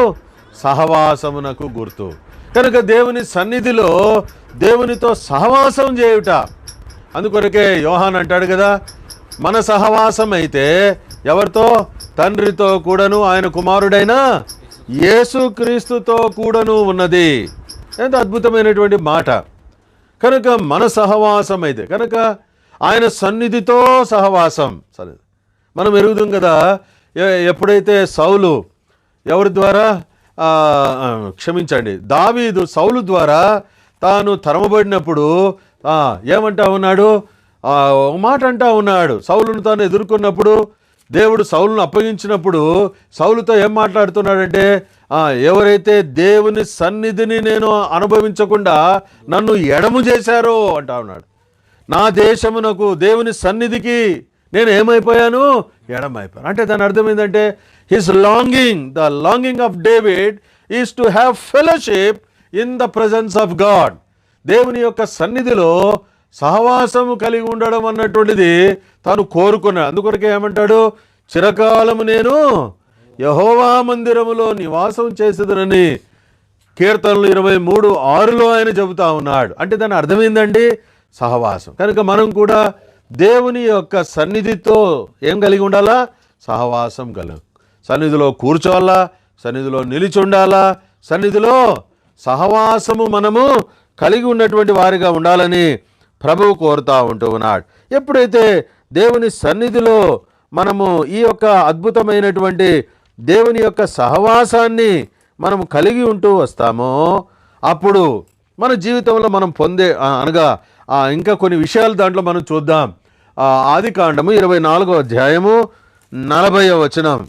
సహవాసమునకు గుర్తు. కనుక దేవుని సన్నిధిలో దేవునితో సహవాసం చేయుట. అందుకొరకే యోహాన్ అంటాడు కదా, మన సహవాసం అయితే ఎవరితో? తండ్రితో కూడాను ఆయన కుమారుడైన యేసుక్రీస్తుతో కూడాను ఉన్నది. ఎంత అద్భుతమైనటువంటి మాట. కనుక మన సహవాసం అయితే, కనుక ఆయన సన్నిధితో సహవాసం. సరే, మనం ఎరుగుదాం కదా. ఎప్పుడైతే సౌలు ఎవరి ద్వారా దావీదు సౌలు ద్వారా తాను తరమబడినప్పుడు ఏమంటా ఉన్నాడు? ఒక మాట అంటా ఉన్నాడు. సౌలును తాను ఎదుర్కొన్నప్పుడు, దేవుడు సౌలును అప్పగించినప్పుడు సౌలుతో ఏం మాట్లాడుతున్నాడంటే, ఎవరైతే దేవుని సన్నిధిని నేను అనుభవించకుండా నన్ను ఎడము చేశారో అంటా ఉన్నాడు. నా దేశమునకు, దేవుని సన్నిధికి నేను ఏమైపోయాను? ఎడమైపోయాను. అంటే దాని అర్థం ఏంటంటే, his longing, the longing of David is to have fellowship in the presence of God. దేవుని యొక్క సన్నిధిలో సహవాసము కలిగి ఉండడం అన్నటువంటిది తాను కోరుకున్నాడు. అందుకొరకే ఏమంటాడు? చిరకాలము నేను యెహోవా మందిరములో నివాసం చేసేదనని కీర్తనలు 23:6లో ఆయన చెబుతా ఉన్నాడు. అంటే దాని అర్థమైందండి, సహవాసం. కనుక మనం కూడా దేవుని యొక్క సన్నిధితో ఏం కలిగి ఉండాలా? సహవాసం కలిగి, సన్నిధిలో కూర్చోవాలా, సన్నిధిలో నిలిచి ఉండాలా, సన్నిధిలో సహవాసము మనము కలిగి ఉన్నటువంటి వారిగా ఉండాలని ప్రభువు కోరుతూ ఉంటూ ఉన్నాడు. ఎప్పుడైతే దేవుని సన్నిధిలో మనము ఈ యొక్క అద్భుతమైనటువంటి దేవుని యొక్క సహవాసాన్ని మనము కలిగి ఉంటూ వస్తామో, అప్పుడు మన జీవితంలో మనం పొందే అనగా ఇంకా కొన్ని విషయాలు దాంట్లో మనం చూద్దాం. ఆదికాండము 24వ అధ్యాయము 40వ వచనం.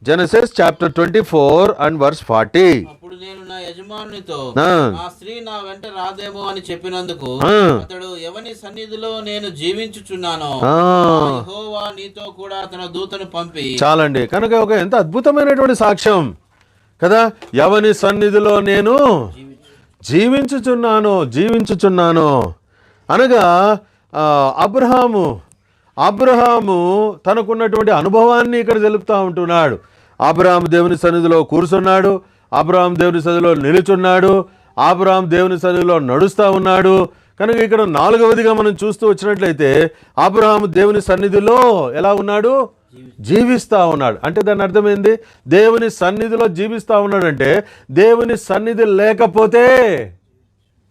Genesis chapter 24:40. అప్పుడు నేను నా యజమానునితో, నా స్త్రీ నా వెంట రాదేమో అని చెప్పినందుకు అతడు, ఎవని సన్నిధిలో నేను జీవించుచున్నానో యెహోవా నీతో కూడా తన దూతను పంపి. చాలండి. కనుక ఒక ఎంత అద్భుతమైనటువంటి సాక్ష్యం కదా. ఎవని సన్నిధిలో నేను జీవించుచున్నాను అనగా అబ్రహాము తనకున్నటువంటి అనుభవాన్ని ఇక్కడ తెలుపుతూ ఉంటున్నాడు. అబ్రహాము దేవుని సన్నిధిలో కూర్చున్నాడు, అబ్రహాము దేవుని సన్నిధిలో నిలుచున్నాడు, అబ్రహాము దేవుని సన్నిధిలో నడుస్తూ ఉన్నాడు. కనుక ఇక్కడ 4వదిగా మనం చూస్తూ వచ్చినట్లయితే అబ్రహాము దేవుని సన్నిధిలో ఎలా ఉన్నాడు? జీవిస్తూ ఉన్నాడు. అంటే దాని అర్థమైంది, దేవుని సన్నిధిలో జీవిస్తూ ఉన్నాడంటే దేవుని సన్నిధి లేకపోతే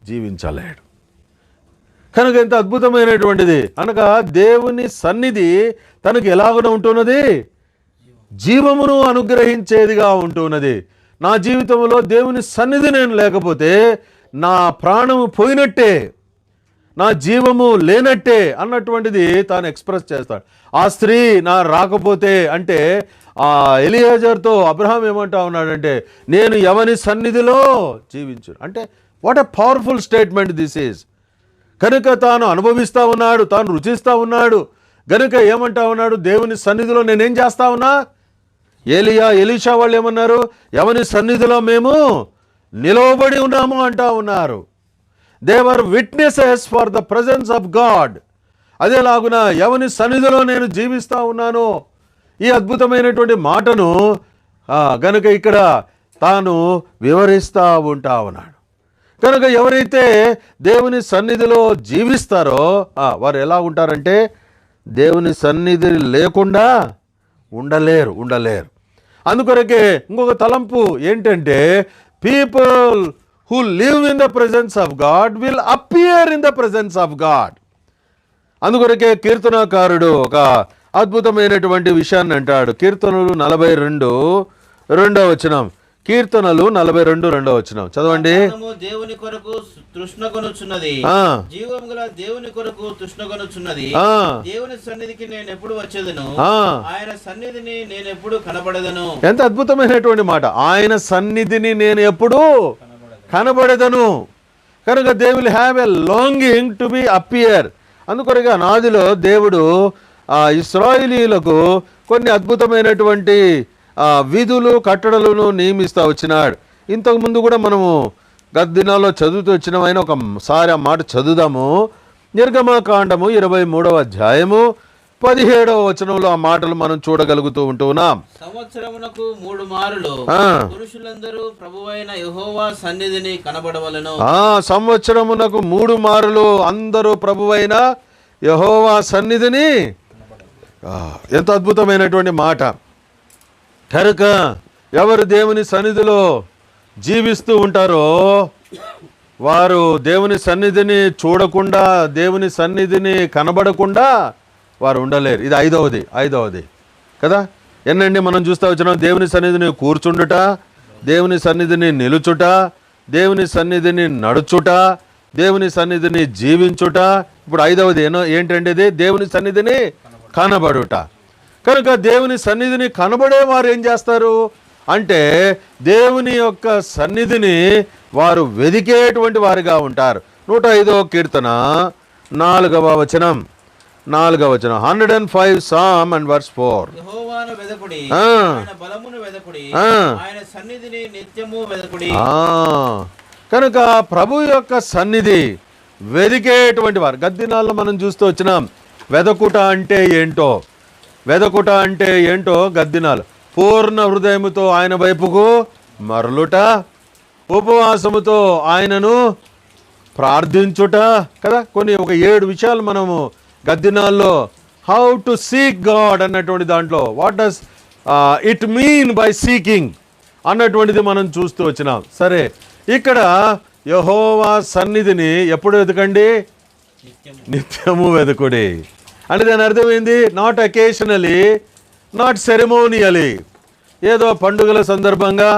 జీవించలేడు. కనుక ఎంత అద్భుతమైనటువంటిది అనగా దేవుని సన్నిధి తనకు ఎలాగ ఉంటున్నది? జీవమును అనుగ్రహించేదిగా ఉంటున్నది. నా జీవితంలో దేవుని సన్నిధి నేను లేకపోతే నా ప్రాణము పోయినట్టే. నా జీవము లేనట్టే అన్నటువంటిది తాను ఎక్స్ప్రెస్ చేస్తాడు. ఆ స్త్రీ నా రాకపోతే అంటే ఆ ఎలియాజర్తో అబ్రహాం ఏమంటా ఉన్నాడంటే నేను ఎవని సన్నిధిలో జీవించు. అంటే what a powerful statement this is. కనుక తాను అనుభవిస్తూ ఉన్నాడు, తాను రుచిస్తూ ఉన్నాడు. గనుక ఏమంటా ఉన్నాడు, దేవుని సన్నిధిలో నేనేం చేస్తా ఉన్నా. ఎలీషా వాళ్ళు ఏమన్నారు, ఎవని సన్నిధిలో మేము నిలవబడి ఉన్నాము అంటా ఉన్నారు. They were witnesses for the presence of God. అదేలాగున ఎవని సన్నిధిలో నేను జీవిస్తూ ఉన్నాను. ఈ అద్భుతమైనటువంటి మాటను గనుక ఇక్కడ తాను వివరిస్తూ ఉంటా ఉన్నాడు. కనుక ఎవరైతే దేవుని సన్నిధిలో జీవిస్తారో వారు ఎలా ఉంటారంటే దేవుని సన్నిధి లేకుండా ఉండలేరు. అందుకొరకే ఇంకొక తలంపు ఏంటంటే people who live in the presence of God will appear in the presence of God. అందుకొరకే కీర్తనాకారుడు ఒక అద్భుతమైనటువంటి విషయాన్ని అంటాడు. కీర్తనలు 42:2 వచనం. కీర్తనలు 42:2 వచనం చదవండి. దేవుని కొరకు తృష్ణగొనుచున్నది, జీవం గల దేవుని కొరకు తృష్ణగొనుచున్నది. దేవుని సన్నిధికి నేను ఎప్పుడు వచ్చేదను, ఆయన సన్నిధిని నేను ఎప్పుడు కనబడదను. ఎంత అద్భుతమైనటువంటి మాట. ఆయన సన్నిధిని నేను ఎప్పుడు కనబడదను. కనుక they will have a longing to be appear. అందుకొరగా నాదిలో దేవుడు ఇశ్రాయేలీయులకు కొన్ని అద్భుతమైనటువంటి విధులు కట్టడలను నియమిస్తూ వచ్చినాడు. ఇంతకుముందు కూడా మనము గత దినాల్లో చదువుతూ వచ్చినమైన ఒకసారి ఆ మాట చదువుదాము. నిర్గమకాండము 23వ అధ్యాయము 17వ వచనంలో ఆ మాటలు మనం చూడగలుగుతూ ఉంటున్నాం. సంవత్సరమునకు 3 మారులు పురుషులందరూ ప్రభువైన యెహోవా సన్నిధిని కనబడవలెను. సంవత్సరమునకు 3 మారులు అందరూ ప్రభువైన యెహోవా సన్నిధిని. ఎంత అద్భుతమైనటువంటి మాట. కనుక ఎవరు దేవుని సన్నిధిలో జీవిస్తూ ఉంటారో వారు దేవుని సన్నిధిని చూడకుండా, దేవుని సన్నిధిని కనబడకుండా వారు ఉండలేరు. ఇది ఐదవది కదా. ఎన్నండి మనం చూస్తూ వచ్చినాం, దేవుని సన్నిధిని కూర్చుండుట, దేవుని సన్నిధిని నిలుచుట, దేవుని సన్నిధిని నడుచుట, దేవుని సన్నిధిని జీవించుట. ఇప్పుడు ఐదవది ఏంటంటే ఇది దేవుని సన్నిధిని కనబడుట. కనుక దేవుని సన్నిధిని కనబడేవారు ఏం చేస్తారు అంటే దేవుని యొక్క సన్నిధిని వారు వెదికేటువంటి వారిగా ఉంటారు. 105వ కీర్తన 4వ వచనం 105 Psalm and verse 4. యెహోవాను వెదకుడి, ఆయన బలమును వెదకుడి, ఆయన సన్నిధిని నిత్యము వెదకుడి. కనుక ప్రభు యొక్క సన్నిధి వెదికేటువంటి వారు. గద్దినాల్లో మనం చూస్తూ వచ్చినాం. వెదకుట అంటే ఏంటో గద్దినాలు. పూర్ణ హృదయముతో ఆయన వైపుకు మరలుట, ఉపవాసముతో ఆయనను ప్రార్థించుట కదా. ఒక 7 విషయాలు మనము గద్దినాల్లో హౌ టు సీక్ గాడ్ అన్నటువంటి దాంట్లో what does it mean by seeking అన్నటువంటిది మనం చూస్తూ వచ్చినాం. సరే, ఇక్కడ యెహోవా సన్నిధిని ఎప్పుడు వెతకండి? నిత్యము వెతుకుడి. అంటే దాని అర్థమైంది నాట్ అకేషనలీ, నాట్ సెరమోనియలీ, ఏదో పండుగల సందర్భంగా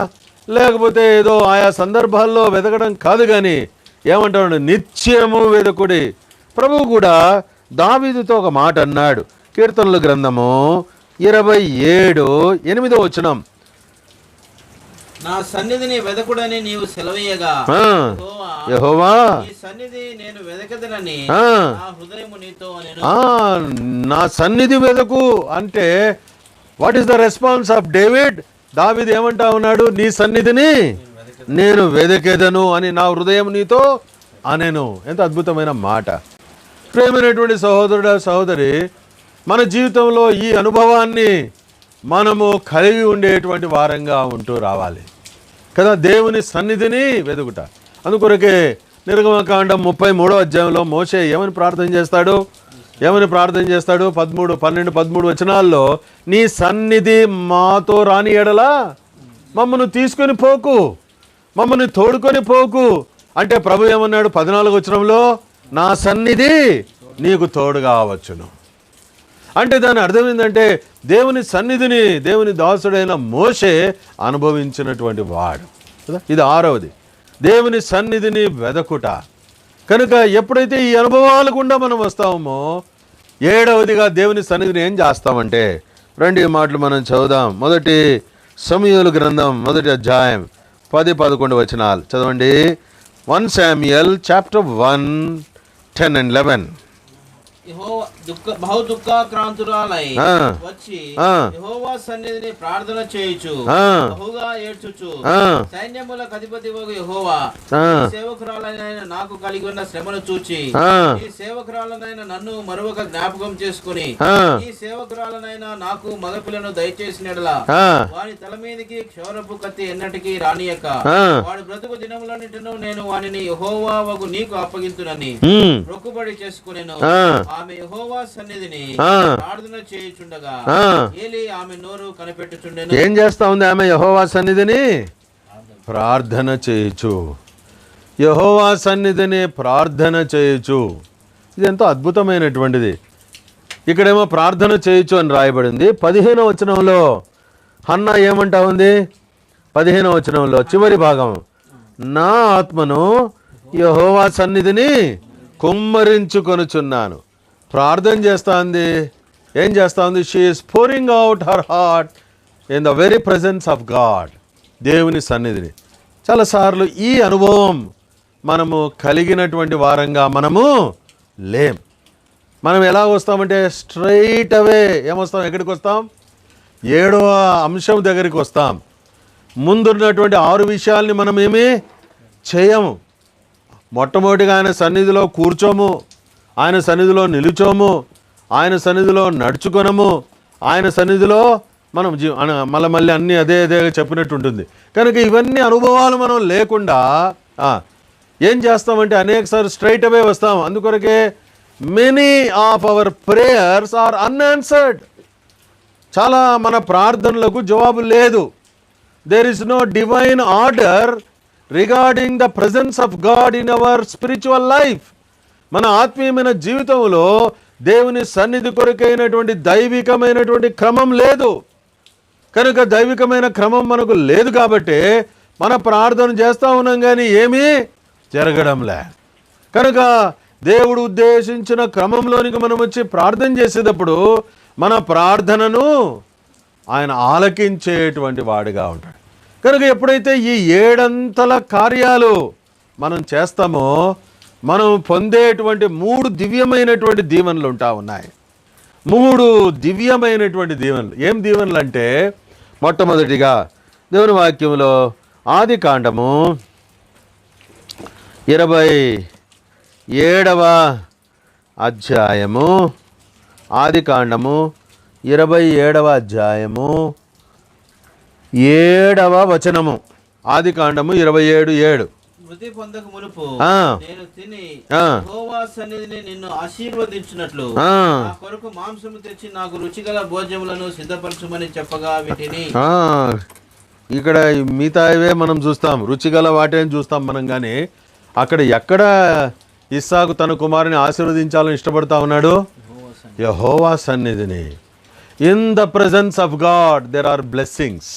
లేకపోతే ఏదో ఆయా సందర్భాల్లో వెతకడం కాదు. కానీ ఏమంటాడు? నిత్యము వెతుకుడి. ప్రభువు కూడా దావీదుతో ఒక మాట అన్నాడు. కీర్తనల గ్రంథము 27:8 వచనం. నా సన్నిధిని వెదకుడని నీవు సెలవీయగా యెహోవా నీ సన్నిధి నేను వెదకదనని నా హృదయము నీతో అనెను. నా సన్నిధి వెదకు అంటే what is the response of David? దావీదు ఏమంటా ఉన్నాడు? నీ సన్నిధిని నేను వెదకెదను అని నా హృదయం నీతో అనెను. ఎంత అద్భుతమైన మాట. ప్రేమైనటువంటి సహోదరుడా, సహోదరి, మన జీవితంలో ఈ అనుభవాన్ని మనము కలిగి ఉండేటువంటి వారంగా ఉంటూ రావాలి కదా. దేవుని సన్నిధిని వెతుకుట. అందుకొరకే నిర్గమకాండం 33వ అధ్యాయంలో మోషే ఏమని ప్రార్థన చేస్తాడు? 13 వచనాల్లో నీ సన్నిధి మాతో రాని ఎడలా మమ్మల్ని తీసుకొని పోకు, మమ్మల్ని తోడుకొని పోకు అంటే ప్రభు ఏమన్నాడు? 14వ వచనంలో నా సన్నిధి నీకు తోడుగా వచ్చును. అంటే దాని అర్థం ఏంటంటే దేవుని సన్నిధిని దేవుని దాసుడైన మోషే అనుభవించినటువంటి వాడు. ఇది 6వది, దేవుని సన్నిధిని వెదకుట. కనుక ఎప్పుడైతే ఈ అనుభవాలు గుండా మనం వస్తామో, ఏడవదిగా దేవుని సన్నిధిని ఏం చేస్తామంటే, రెండు మాటలు మనం చదువుదాం. మొదటి సమూయేలు గ్రంథం 1వ అధ్యాయం 10-11 వచనాలు చదవండి. 1 Samuel chapter 1, 10 and 11. బహు దుఃఖాక్రాంతురాలై వచ్చి యెహోవా సన్నిధిని ప్రార్థన చేయుచు బహుగా ఏడ్చుచు, సైన్యములకు అధిపతివగు యెహోవా, సేవకురాలైన నాకు కలిగి ఉన్న శ్రమను చూచి ఈ సేవకురాలనైన నన్ను మరొక జ్ఞాపకం చేసుకుని ఈ సేవకురాలనైన నాకు మగపిల్లను దయచేసినట్లా వాని తల మీదకి క్షౌరపు కత్తి ఎన్నటికీ రానియక వాడి బ్రతుకు దినములన్నిటిను నేను వానిని యెహోవా వగు నీకు అప్పగింతునని మొక్కుబడి చేసుకునేను. ఆమె యెహోవా సన్నిధిని ప్రార్థన చేయుచుండగా ఏలీ ఆమె నోరు కనిపెట్టుచుండెను. ఏం చేస్తా ఉంది ఆమె? యెహోవా సన్నిధిని ప్రార్థన చేయొచ్చు. యెహోవా సన్నిధిని ప్రార్థన చేయొచ్చు. ఇది ఎంతో అద్భుతమైనటువంటిది. ఇక్కడేమో ప్రార్థన చేయొచ్చు అని రాయబడింది. 15వ వచనంలో హన్నా ఏమంటా ఉంది? 15వ వచనంలో చివరి భాగం, నా ఆత్మను యెహోవా సన్నిధిని కుమ్మరించుకొనుచున్నాను. ప్రార్థన చేస్తా ఉంది. ఏం చేస్తా ఉంది? She is pouring out her heart in the very presence of God. దేవుని సన్నిధిని. చాలాసార్లు ఈ అనుభవం మనము కలిగినటువంటి వారంగా మనము లేం. మనం ఎలా వస్తామంటే స్ట్రైట్ అవే ఏమొస్తాం? ఎక్కడికి వస్తాం? 7వ అంశం దగ్గరికి వస్తాం. ముందున్నటువంటి 6 విషయాల్ని మనం ఏమీ చేయము. మొట్టమొదటిగా ఆయన సన్నిధిలో కూర్చోము, ఆయన సన్నిధిలో నిలుచోము, ఆయన సన్నిధిలో నడుచుకొనము, ఆయన సన్నిధిలో మనం మళ్ళీ అన్నీ అదే చెప్పినట్టు ఉంటుంది. కనుక ఇవన్నీ అనుభవాలు మనం లేకుండా ఏం చేస్తామంటే అనేకసారి స్ట్రైట్ అవే వస్తాం. అందుకొరకే many of our prayers are unanswered. చాలా మన ప్రార్థనలకు జవాబు లేదు. There is no divine order regarding the presence of God in our spiritual life. మన ఆత్మీయమైన జీవితంలో దేవుని సన్నిధి కొరకైనటువంటి దైవికమైనటువంటి క్రమం లేదు. కనుక దైవికమైన క్రమం మనకు లేదు కాబట్టి మన ప్రార్థన చేస్తూ ఉన్నాం కానీ ఏమీ జరగడంలే. కనుక దేవుడు ఉద్దేశించిన క్రమంలోనికి మనం వచ్చి ప్రార్థన చేసేటప్పుడు మన ప్రార్థనను ఆయన ఆలకించేటువంటి వాడిగా ఉంటాడు. కనుక ఎప్పుడైతే ఈ 7 కార్యాలు మనం చేస్తామో మనం పొందేటువంటి 3 దివ్యమైనటువంటి దీవెనలు ఉంటా ఉన్నాయి. 3 దివ్యమైనటువంటి దీవెనలు. ఏం దీవెనలు అంటే, మొట్టమొదటిగా దేవుని వాక్యంలో ఆదికాండము 27వ అధ్యాయము, ఆదికాండము 27వ అధ్యాయము 7వ వచనము, ఆదికాండము 27:7. మృతి పొందక మునుపు నేను తిని యెహోవా సన్నిధిని నిన్ను ఆశీర్వదించినట్లు నా కొరకు మాంసము తెచ్చి నాకు రుచిగల భోజనములను సిద్ధపరచుమని చెప్పగా వీటిని. ఇక్కడ మిగతావే మనం చూస్తాం, రుచిగల వాటిని చూస్తాం మనం. కానీ అక్కడ ఎక్కడ ఇస్సాకు తన కుమారుని ఆశీర్వదించాలని ఇష్టపడతా ఉన్నాడు? యెహోవా సన్నిధిని. In the presence of God there are blessings.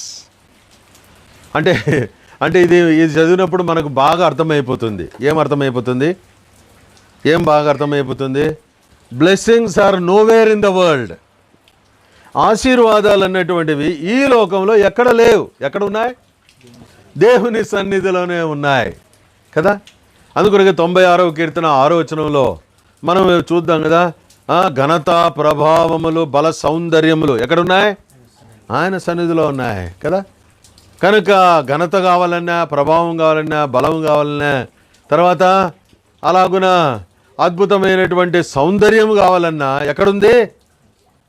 అంటే ఇది చదివినప్పుడు మనకు బాగా అర్థమైపోతుంది. ఏం అర్థమైపోతుంది? ఏం బాగా అర్థమైపోతుంది? Blessings are nowhere in the world. ఆశీర్వాదాలు అన్నటువంటివి ఈ లోకంలో ఎక్కడ లేవు. ఎక్కడ ఉన్నాయి? దేవుని సన్నిధిలోనే ఉన్నాయి కదా. అందుకొరకే 96వ కీర్తన 6వ వచనంలో మనం చూద్దాం కదా, ఘనత ప్రభావములు బల సౌందర్యములు ఎక్కడున్నాయి? ఆయన సన్నిధిలో ఉన్నాయి కదా. కనుక ఘనత కావాలన్నా, ప్రభావం కావాలన్నా, బలం కావాలన్నా, తర్వాత అలాగున అద్భుతమైనటువంటి సౌందర్యం కావాలన్నా ఎక్కడుంది?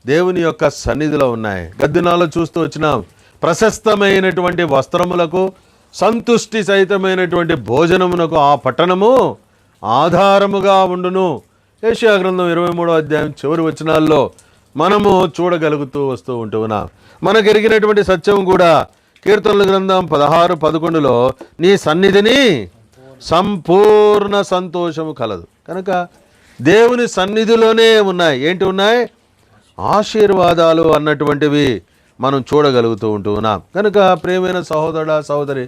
దేవుని యొక్క సన్నిధిలో ఉన్నాయి. గద్దినాలు చూస్తూ వచ్చినాం. ప్రశస్తమైనటువంటి వస్త్రములకు, సంతుష్టి సహితమైనటువంటి భోజనమునకు ఆ పట్టణము ఆధారముగా ఉండును. యెషయా గ్రంథం 23వ అధ్యాయం చివరి వచనాల్లో మనము చూడగలుగుతూ వస్తూ ఉంటున్నాం. మనకు ఎరిగినటువంటి సత్యం కూడా కీర్తనల గ్రంథం 16:11లో నీ సన్నిధిని సంపూర్ణ సంతోషము కలదు. కనుక దేవుని సన్నిధిలోనే ఉన్నాయి. ఏంటి ఉన్నాయి? ఆశీర్వాదాలు అన్నటువంటివి మనం చూడగలుగుతూ ఉంటున్నాం. కనుక ప్రియమైన సహోదరుడా, సహోదరి,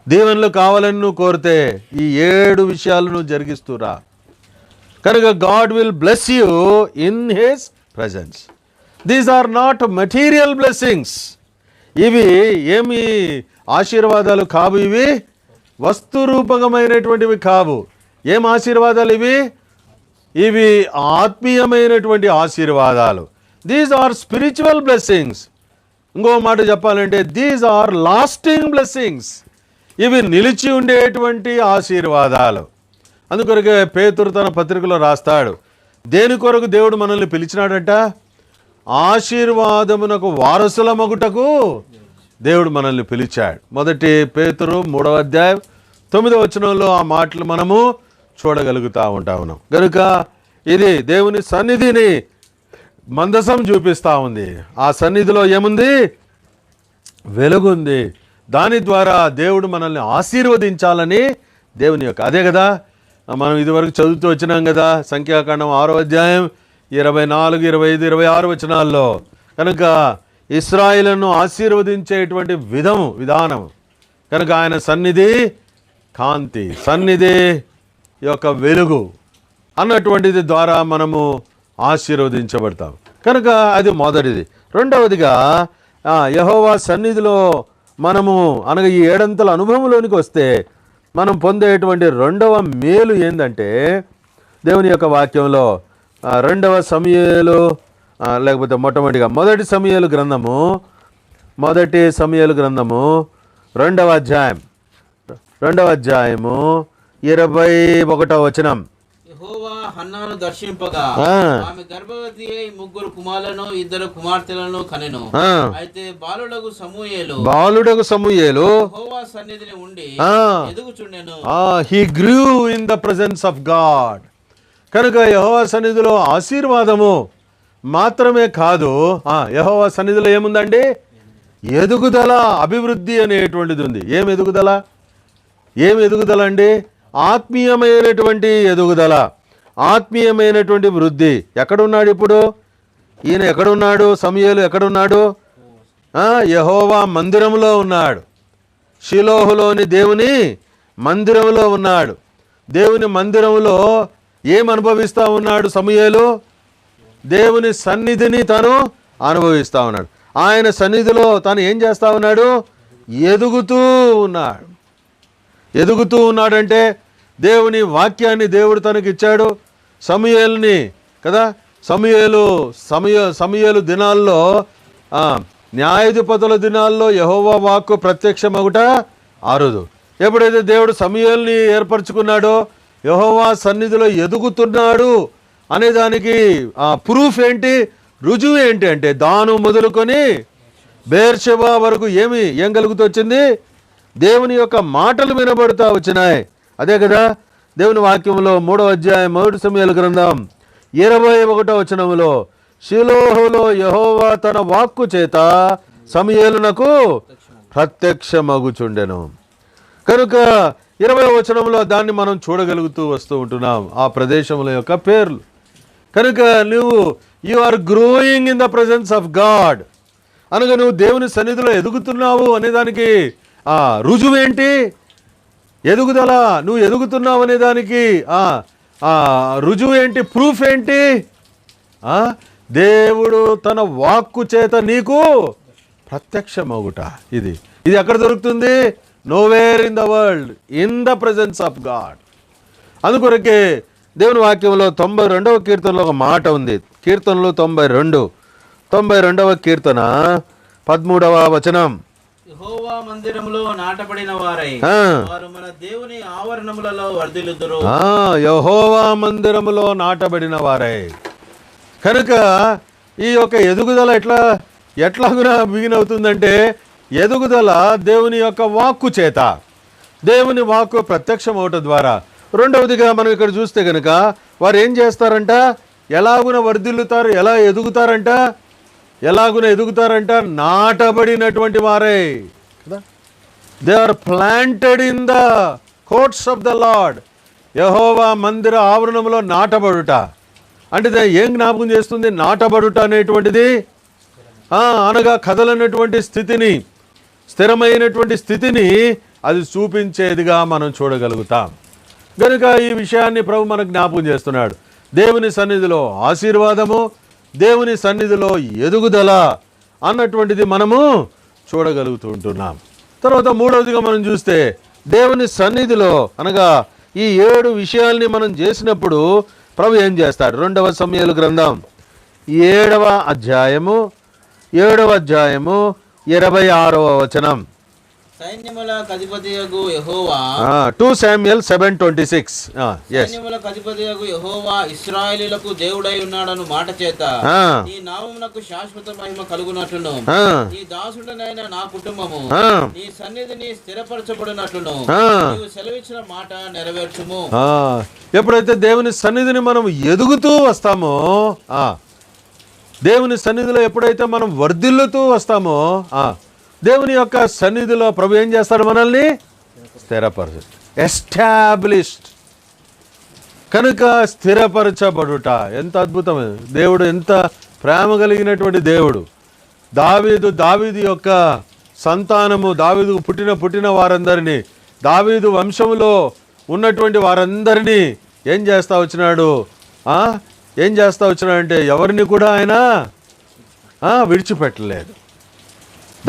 దీవెనలు కావాలని నువ్వు కోరితే ఈ 7 విషయాలు నువ్వు జరిగిస్తురా. కనుక God will bless you in his presence. These are not material blessings. ఇవి ఏమి ఆశీర్వాదాలు కావు, ఇవి వస్తురూపకమైనటువంటివి కావు. ఏం ఆశీర్వాదాలు ఇవి? ఇవి ఆత్మీయమైనటువంటి ఆశీర్వాదాలు. These are spiritual blessings. ఇంకో మాట చెప్పాలంటే దీస్ ఆర్ లాస్టింగ్ బ్లెస్సింగ్స్. ఇవి నిలిచి ఉండేటువంటి ఆశీర్వాదాలు. అందుకొరకే పేతురు తన పత్రికలో రాస్తాడు, దేని కొరకు దేవుడు మనల్ని పిలిచినాడట? ఆశీర్వాదమునకు వారసుల మగుటకు దేవుడు మనల్ని పిలిచాడు. మొదటి పేతురు 3వ అధ్యాయం 9వ వచనంలో ఆ మాటలు మనము చూడగలుగుతూ ఉన్నాం. కనుక ఇది దేవుని సన్నిధిని మందసం చూపిస్తూ ఉంది. ఆ సన్నిధిలో ఏముంది? వెలుగుంది. దాని ద్వారా దేవుడు మనల్ని ఆశీర్వదించాలని దేవుని యొక్క, అదే కదా మనం ఇదివరకు చదువుతూ వచ్చినాం కదా, సంఖ్యాకాండం 6వ అధ్యాయం 24, 25, 26 వచనాల్లో. కనుక ఇశ్రాయేలును ఆశీర్వదించేటువంటి విధానం. కనుక ఆయన సన్నిధి కాంతి, సన్నిధి యొక్క వెలుగు అన్నటువంటిది ద్వారా మనము ఆశీర్వదించబడతాం. కనుక అది మొదటిది. రెండవదిగా యెహోవా సన్నిధిలో మనము అనగా ఈ 7 అనుభవంలోనికి వస్తే మనం పొందేటువంటి రెండవ మేలు ఏంటంటే, దేవుని యొక్క వాక్యంలో 2వ సమూయేలు లేకపోతే మొదటి సమూయేలు గ్రంథము 2వ అధ్యాయము 21వ వచనం. యెహోవా హన్నాను దర్శింపగా ఆమె గర్భవతి అయి 3 కుమారులను 2 కుమార్తెలను కనెను. అయితే బాలుడగు సమూయేలు యెహోవా సన్నిధిని ఉండి ఎదుగుచుండెను. He grew in the presence of God. కనుక యెహోవా సన్నిధిలో ఆశీర్వాదము మాత్రమే కాదు, యెహోవా సన్నిధిలో ఏముందండి? ఎదుగుదల, అభివృద్ధి అనేటువంటిది ఉంది. ఏం ఎదుగుదల అండి? ఆత్మీయమైనటువంటి ఎదుగుదల, ఆత్మీయమైనటువంటి వృద్ధి. ఎక్కడున్నాడు ఇప్పుడు ఈయన? ఎక్కడున్నాడు? సమూయేలు ఎక్కడున్నాడు? యెహోవా మందిరంలో ఉన్నాడు. షిలోహులోని దేవుని మందిరంలో ఉన్నాడు. దేవుని మందిరంలో ఏం అనుభవిస్తూ ఉన్నాడు సమూయేలు? దేవుని సన్నిధిని తను అనుభవిస్తూ ఉన్నాడు. ఆయన సన్నిధిలో తను ఏం చేస్తూ ఉన్నాడు? ఎదుగుతూ ఉన్నాడంటే దేవుని వాక్యాన్ని దేవుడు తనకి ఇచ్చాడు. సమూయేలుని కదా, సమూయేలు దినాల్లో, న్యాయాధిపతుల దినాల్లో యెహోవా వాక్కు ప్రత్యక్షమగుట అరుదు. ఎప్పుడైతే దేవుడు సమూయేలుని ఏర్పరచుకున్నాడో, యెహోవా సన్నిధిలో ఎదుగుతున్నాడు అనేదానికి ప్రూఫ్ ఏంటి, రుజువు ఏంటి అంటే, దాను మొదలుకొని బేర్షెబా వరకు ఏం కలుగుతూ వచ్చింది? దేవుని యొక్క మాటలు వినబడుతూ వచ్చినాయి. అదే కదా దేవుని వాక్యంలో 3వ అధ్యాయం 1 సమూయేలు గ్రంథం 21వ వచనంలో, షిలోహులో యెహోవా తన వాక్కు చేత సమూయేలునకు ప్రత్యక్షమగుచుండెను. కనుక 20వ వచనంలో దాన్ని మనం చూడగలుగుతూ వస్తూ ఉంటున్నాం, ఆ ప్రదేశముల యొక్క పేర్లు. కనుక you are growing in the presence of God అనగా నువ్వు దేవుని సన్నిధిలో ఎదుగుతున్నావు అనేదానికి రుజువేంటి? ఎదుగుదల. నువ్వు ఎదుగుతున్నావు అనేదానికి రుజువు ఏంటి? ప్రూఫ్ ఏంటి? దేవుడు తన వాక్కు చేత నీకు ప్రత్యక్షమగుట. ఇది ఎక్కడ దొరుకుతుంది? Nowhere in the world, in the presence of God. అందుకొరకే దేవుని వాక్యంలో 92వ కీర్తనలో ఒక మాట ఉంది. కీర్తనలు 92వ కీర్తన 13వ వచనం. యెహోవా మందిరములో నాటబడిన వారై వారు మన దేవుని ఆవరణములలో వర్ధిల్లుదురు. యెహోవా మందిరములో నాటబడిన వారై. కనుక ఈ యొక్క ఎదుగుదల ఎట్లాగునా బిగిన్ అవుతుందంటే, ఎదుగుదల దేవుని యొక్క వాక్కు చేత, దేవుని వాక్కు ప్రత్యక్షం అవటం ద్వారా. రెండవదిగా మనం ఇక్కడ చూస్తే కనుక వారు ఏం చేస్తారంట? ఎలాగున వర్ధిల్లుతారు, ఎలాగున ఎదుగుతారంట? నాటబడినటువంటి వారే కదా. They are planted in the courts of the Lord. యెహోవా మందిర ఆవరణంలో నాటబడుట అంటే ఏం జ్ఞాపకం చేస్తుంది? నాటబడుట అనేటువంటిది అనగా కదలనటువంటి స్థితిని, స్థిరమైనటువంటి స్థితిని అది చూపించేదిగా మనం చూడగలుగుతాం. కనుక ఈ విషయాన్ని ప్రభు మనకు జ్ఞాపకం చేస్తున్నాడు. దేవుని సన్నిధిలో ఆశీర్వాదము, దేవుని సన్నిధిలో ఎదుగుదల అన్నటువంటిది మనము చూడగలుగుతూ ఉంటున్నాం. తర్వాత మూడవదిగా మనం చూస్తే దేవుని సన్నిధిలో అనగా ఈ 7 విషయాల్ని మనం చేసినప్పుడు ప్రభు ఏం చేస్తాడు? 2వ సమూయేలు గ్రంథం 7వ అధ్యాయము 26వ వచనం. సైన్యములకు అధిపతియగు యెహోవా 2 Samuel 7:26. సైన్యములకు అధిపతియగు యెహోవా ఇశ్రాయేలీయులకు దేవుడై ఉన్నాడను మాట చేత నీ నామమునకు శాశ్వత మహిమ కలుగునట్లును నీ దాసుడనైన నా కుటుంబము నీ సన్నిధిని స్థిరపరచబడినట్లును నీవు సెలవిచ్చిన మాట నెరవేర్చుము. ఎప్పుడైతే దేవుని సన్నిధిని మనం ఎదుగుతూ వస్తామో, దేవుని సన్నిధిలో ఎప్పుడైతే మనం వర్ధిల్లుతూ వస్తామో, దేవుని యొక్క సన్నిధిలో ప్రభు ఏం చేస్తాడు? మనల్ని స్థిరపరచు, ఎస్టాబ్లిష్డ్. కనుక స్థిరపరచబడుట ఎంత అద్భుతమైన దేవుడు, ఎంత ప్రేమ కలిగినటువంటి దేవుడు. దావీదు యొక్క సంతానము, దావీదుకు పుట్టిన వారందరినీ, దావీదు వంశములో ఉన్నటువంటి వారందరినీ ఏం చేస్తా వచ్చినాడు? అంటే ఎవరిని కూడా ఆయన విడిచిపెట్టలేదు.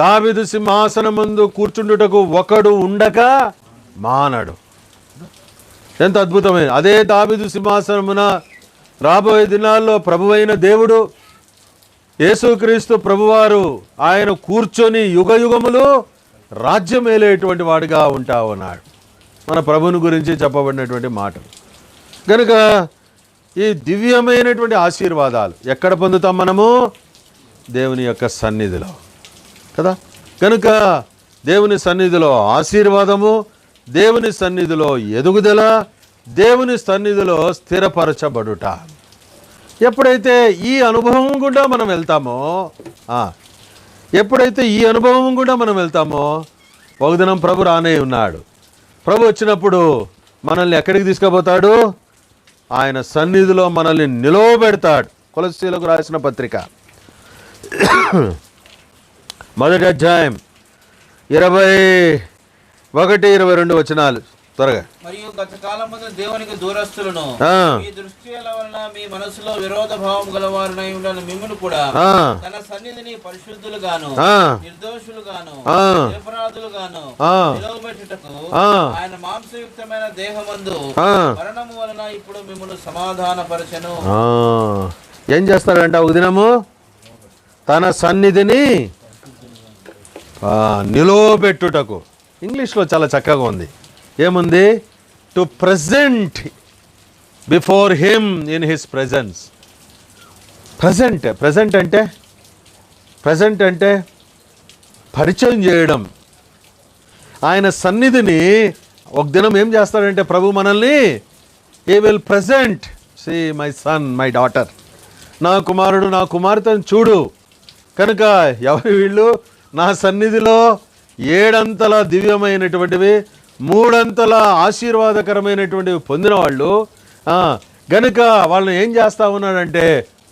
దావీదు సింహాసనం ముందు కూర్చుండుటకు ఒకడు ఉండక మానడు. ఎంత అద్భుతమైన అదే దావీదు సింహాసనమున రాబోయే దినాల్లో ప్రభువైన దేవుడు యేసుక్రీస్తు ప్రభువారు ఆయన కూర్చొని యుగయుగములు రాజ్యం ఏలేటువంటి వాడిగా ఉంటా ఉన్నాడు. మన ప్రభుని గురించి చెప్పబడినటువంటి మాటలు. కనుక ఈ దివ్యమైనటువంటి ఆశీర్వాదాలు ఎక్కడ పొందుతాం? మనము దేవుని యొక్క సన్నిధిలో కదా. కనుక దేవుని సన్నిధిలో ఆశీర్వాదము, దేవుని సన్నిధిలో ఎదుగుదల, దేవుని సన్నిధిలో స్థిరపరచబడుట. ఎప్పుడైతే ఈ అనుభవం గుండా మనం వెళ్తామో, ఒకదినం ప్రభు రానే ఉన్నాడు. ప్రభు వచ్చినప్పుడు మనల్ని ఎక్కడికి తీసుకుపోతాడు? ఆయన సన్నిధిలో మనల్ని నిలవబెడతాడు. కొలస్సీలకు రాసిన పత్రిక 1వ అధ్యాయం 21-22 వచనాలు త్వరగా. మరియు గత కాలమందు దేవునికి దూరస్తులను మీ దృష్టిల వలన మీ మనసులో విరోధ భావం గలవారునై ఉండిన మిమ్మును కూడా తన సన్నిధిని పరిశుద్ధులుగాను నిర్దోషులుగాను నిరపరాధులుగాను నిలవబెట్టుటకు ఆయన మాంసయుక్తమైన దేహమందు మరణము వలన ఇప్పుడు మిమ్మును సమాధానపరచెను. ఏం చేస్తాడంట? ఒక దినము తన సన్నిధిని నిలవబెట్టుటకు. ఇంగ్లీష్లో చాలా చక్కగా ఉంది. ఏముంది? To present before him in his presence. Present అంటే పరిచయం చేయడం. ఆయన సన్నిధిని ఒక దినం ఏం చేస్తాడంటే ప్రభు మనల్ని he will present, see my son, my daughter, నా కుమారుడు నా కుమార్తెను చూడు. కనుక ఎవరు వీళ్ళు? నా సన్నిధిలో 7 అంతల దివ్యమైనటువంటివి, 3 అంతల ఆశీర్వాదకరమైనటువంటివి పొందిన వాళ్ళు. గనుక వాళ్ళని ఏం చేస్తా ఉన్నాడంటే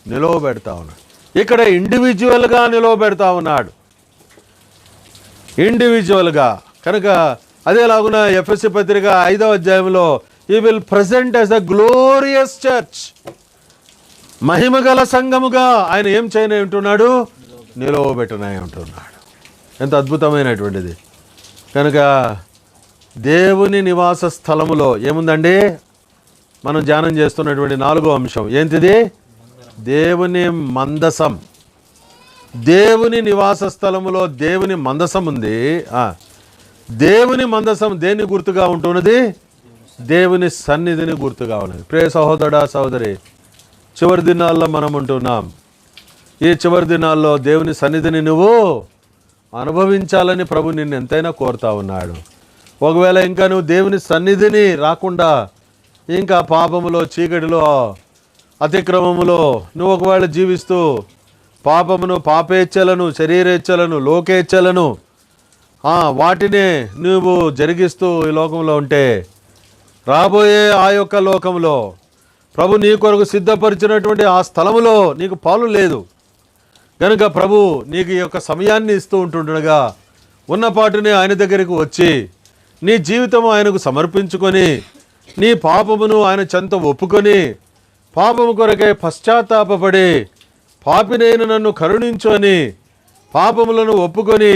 నిలవబెడతా ఉన్నాడు. ఇక్కడ ఇండివిజువల్గా నిలవబెడతా ఉన్నాడు, ఇండివిజువల్గా. కనుక అదేలాగున ఎఫెసీ పత్రిక 5వ అధ్యాయంలో he will present as a glorious church, మహిమగల సంఘముగా ఆయన ఏం చేయనే ఉంటున్నాడు? నిలవబెట్టనే ఉంటున్నాడు. ఎంత అద్భుతమైనటువంటిది. కనుక దేవుని నివాస స్థలములో ఏముందండి? మనం ధ్యానం చేస్తున్నటువంటి 4వ అంశం ఏంటిది? దేవుని మందసం. దేవుని నివాస స్థలములో దేవుని మందసం ఉంది. దేవుని మందసం దేని గుర్తుగా ఉంటున్నది? దేవుని సన్నిధిని గుర్తుగా ఉన్నది. ప్రియ సహోదరుడా సహోదరి, చివరి దినాల్లో మనం ఉంటున్నాం. ఈ చివరి దినాల్లో దేవుని సన్నిధిని నువ్వు అనుభవించాలని ప్రభు నిన్ను ఎంతైనా కోరుతా ఉన్నాడు. ఒకవేళ ఇంకా నువ్వు దేవుని సన్నిధిని రాకుండా ఇంకా పాపములో, చీకటిలో, అతిక్రమములో నువ్వు ఒకవేళ జీవిస్తూ పాపమును, పాపేచ్ఛలను, శరీరేచ్ఛలను, లోకేచ్ఛలను వాటినే నువ్వు జరిగిస్తూ ఈ లోకంలో ఉంటే రాబోయే ఆ యొక్క లోకంలో ప్రభు నీ కొరకు సిద్ధపరిచినటువంటి ఆ స్థలములో నీకు పాలు లేదు. కనుక ప్రభు నీకు ఈ యొక్క సమయాన్ని ఇస్తూ ఉంటుండగా ఉన్నపాటునే ఆయన దగ్గరికి వచ్చి నీ జీవితం ఆయనకు సమర్పించుకొని నీ పాపమును ఆయన చెంత ఒప్పుకొని పాపము కొరకై పశ్చాత్తాపపడి పాపినైన నన్ను కరుణించు అని పాపములను ఒప్పుకొని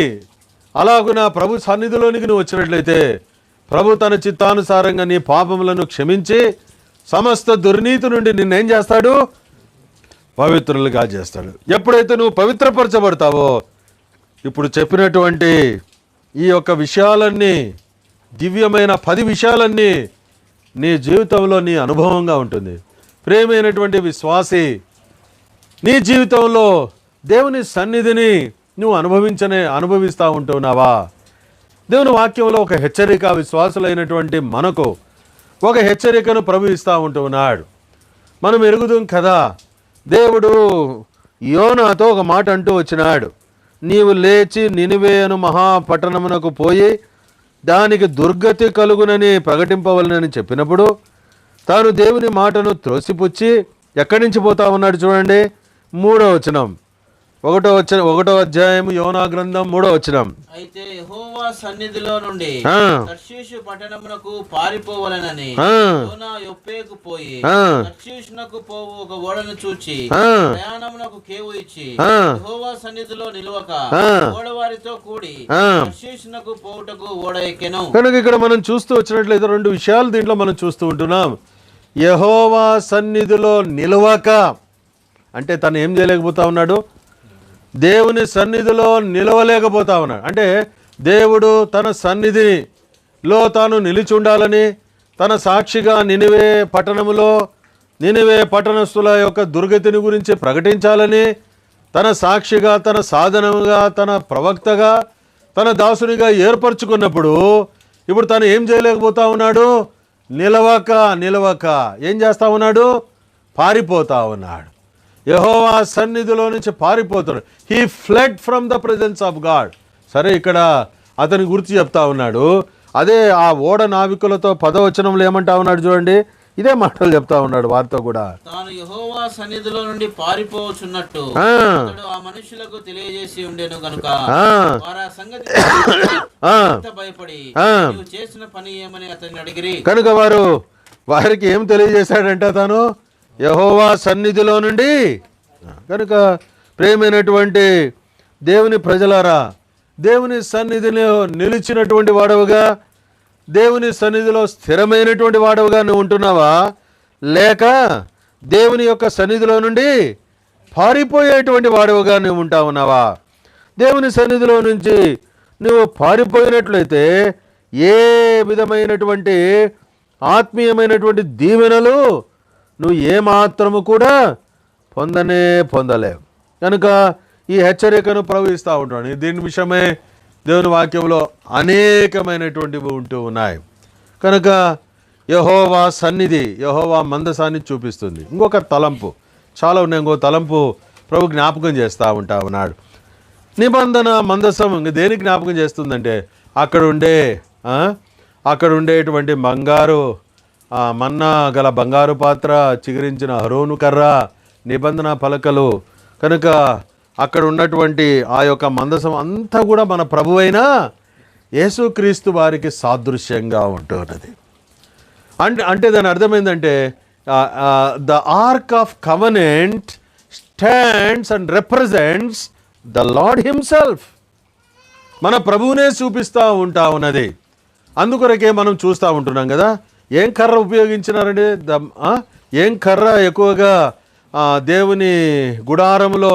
అలాగున ప్రభు సన్నిధిలోనికి నువ్వు వచ్చినట్లయితే ప్రభు తన చిత్తానుసారంగా నీ పాపములను క్షమించి సమస్త దుర్నీతి నుండి నిన్నేం చేస్తాడు? పవిత్రులుగా చేస్తాడు. ఎప్పుడైతే నువ్వు పవిత్రపరచబడతావో ఇప్పుడు చెప్పినటువంటి ఈ యొక్క విషయాలన్నీ, దివ్యమైన 10 విషయాలన్నీ నీ జీవితంలో నీ అనుభవంగా ఉంటుంది. ప్రేమైనటువంటి విశ్వాసి, నీ జీవితంలో దేవుని సన్నిధిని నువ్వు అనుభవిస్తూ ఉంటున్నావా? దేవుని వాక్యంలో ఒక హెచ్చరిక, విశ్వాసులైనటువంటి మనకు ఒక హెచ్చరికను ప్రభు ఇస్తూ ఉంటున్నాడు. మనం ఎరుగుదాం కదా, దేవుడు యోనాతో ఒక మాట అంటూ వచ్చినాడు. నీవు లేచి నినివే అను మహాపట్టణమునకు పోయి దానికి దుర్గతి కలుగునని ప్రకటింపవలనని చెప్పినప్పుడు తాను దేవుని మాటను త్రోసిపుచ్చి ఎక్కడి నుంచి పోతా ఉన్నాడు చూడండి. 3వ వచనం, 1వ అధ్యాయం యోనా గ్రంథం 3వ వచనం. అయితే యెహోవా సన్నిధిలో నుండి తర్షీషు పట్టణమునకు పారిపోవలెనని యోనా యొప్పేకు పోయి తర్షీషునకు పోవు ఒక ఓడను చూచి ప్రయాణమునకు కేవు ఇచ్చి యెహోవా సన్నిధిలో నిలువక ఓడవారితో కూడి తర్షీషునకు పోవుటకు ఓడ ఎక్కెను. కనుక ఇక్కడ మనం చూస్తూ వచ్చినట్లయితే 2 విషయాలు దీంట్లో మనం చూస్తూ ఉంటున్నాం. యెహోవా సన్నిధిలో నిలవక అంటే తను ఏం చేయలేకపోతా ఉన్నాడు? దేవుని సన్నిధిలో నిలవలేకపోతా ఉన్నాడు. అంటే దేవుడు తన సన్నిధిలో తాను నిలిచి ఉండాలని, తన సాక్షిగా నినివే పట్టణస్థుల యొక్క దుర్గతిని గురించి ప్రకటించాలని, తన సాక్షిగా, తన సాధనముగా, తన ప్రవక్తగా, తన దాసునిగా ఏర్పరచుకున్నప్పుడు ఇప్పుడు తను ఏం చేయలేకపోతా ఉన్నాడు? నిలవక ఏం చేస్తా ఉన్నాడు? పారిపోతా ఉన్నాడు. యెహోవా సన్నిధిలో నుంచి పారిపోతాడు. He ఫ్లెడ్ from the presence of God. సరే, ఇక్కడ అతని గురించి చెప్తా ఉన్నాడు. అదే ఆ ఓడ నావికులతో 10వ వచనంలో ఏమంటా ఉన్నాడు చూడండి. ఇదే మాటలు చెప్తా ఉన్నాడు వారితో కూడా. తాను యెహోవా సన్నిధిలో నుండి పారిపోవచ్చున్నట్టు ఆ మనుషులకు తెలియజేసి ఉండెను కనుక వారు ఆ సంగతి భయపడి నీవు చేసిన పని ఏమని అతన్ని అడిగిరి. కనుక వారికి ఏం తెలియజేశాడంట? తాను యెహోవా సన్నిధిలో నుండి. కనుక ప్రేమైనటువంటి దేవుని ప్రజలారా, దేవుని సన్నిధిలో నిలిచినటువంటి వాడవుగా, దేవుని సన్నిధిలో స్థిరమైనటువంటి వాడవుగా నువ్వు ఉంటున్నావా, లేక దేవుని యొక్క సన్నిధిలో నుండి పారిపోయేటువంటి వాడవుగా నువ్వు ఉంటా ఉన్నావా? దేవుని సన్నిధిలో నుంచి నువ్వు పారిపోయినట్లయితే ఏ విధమైనటువంటి ఆత్మీయమైనటువంటి దీవెనలు నువ్వు ఏమాత్రము కూడా పొందలేవు. కనుక ఈ హెచ్చరికను ప్రవహిస్తూ ఉంటాడు. దీని విషయమే దేవుని వాక్యంలో అనేకమైనటువంటివి ఉంటూ ఉన్నాయి. కనుక యెహోవా సన్నిధి, యెహోవా మందసాన్ని చూపిస్తుంది. ఇంకొక తలంపు, చాలా ఉన్నాయి. ఇంకో తలంపు ప్రభు జ్ఞాపకం చేస్తూ ఉన్నాడు. నిబంధన మందసం దేనికి జ్ఞాపకం చేస్తుందంటే అక్కడ ఉండేటువంటి బంగారు మన్నా గల బంగారు పాత్ర, చిగురించిన అహరోను కర్ర, నిబంధన పలకలు. కనుక అక్కడ ఉన్నటువంటి ఆ యొక్క మందసం అంతా కూడా మన ప్రభువైన యేసుక్రీస్తు వారికి సాదృశ్యంగా ఉంటున్నది. అంటే దాని అర్థమైందంటే the arc of covenant stands and represents the lord himself. మన ప్రభువునే చూపిస్తూ ఉంటా ఉన్నది. అందుకొరకే మనం చూస్తూ ఉంటున్నాం కదా. ఏం కర్ర ఉపయోగించినారండి? ఏం కర్ర ఎక్కువగా దేవుని గుడారంలో,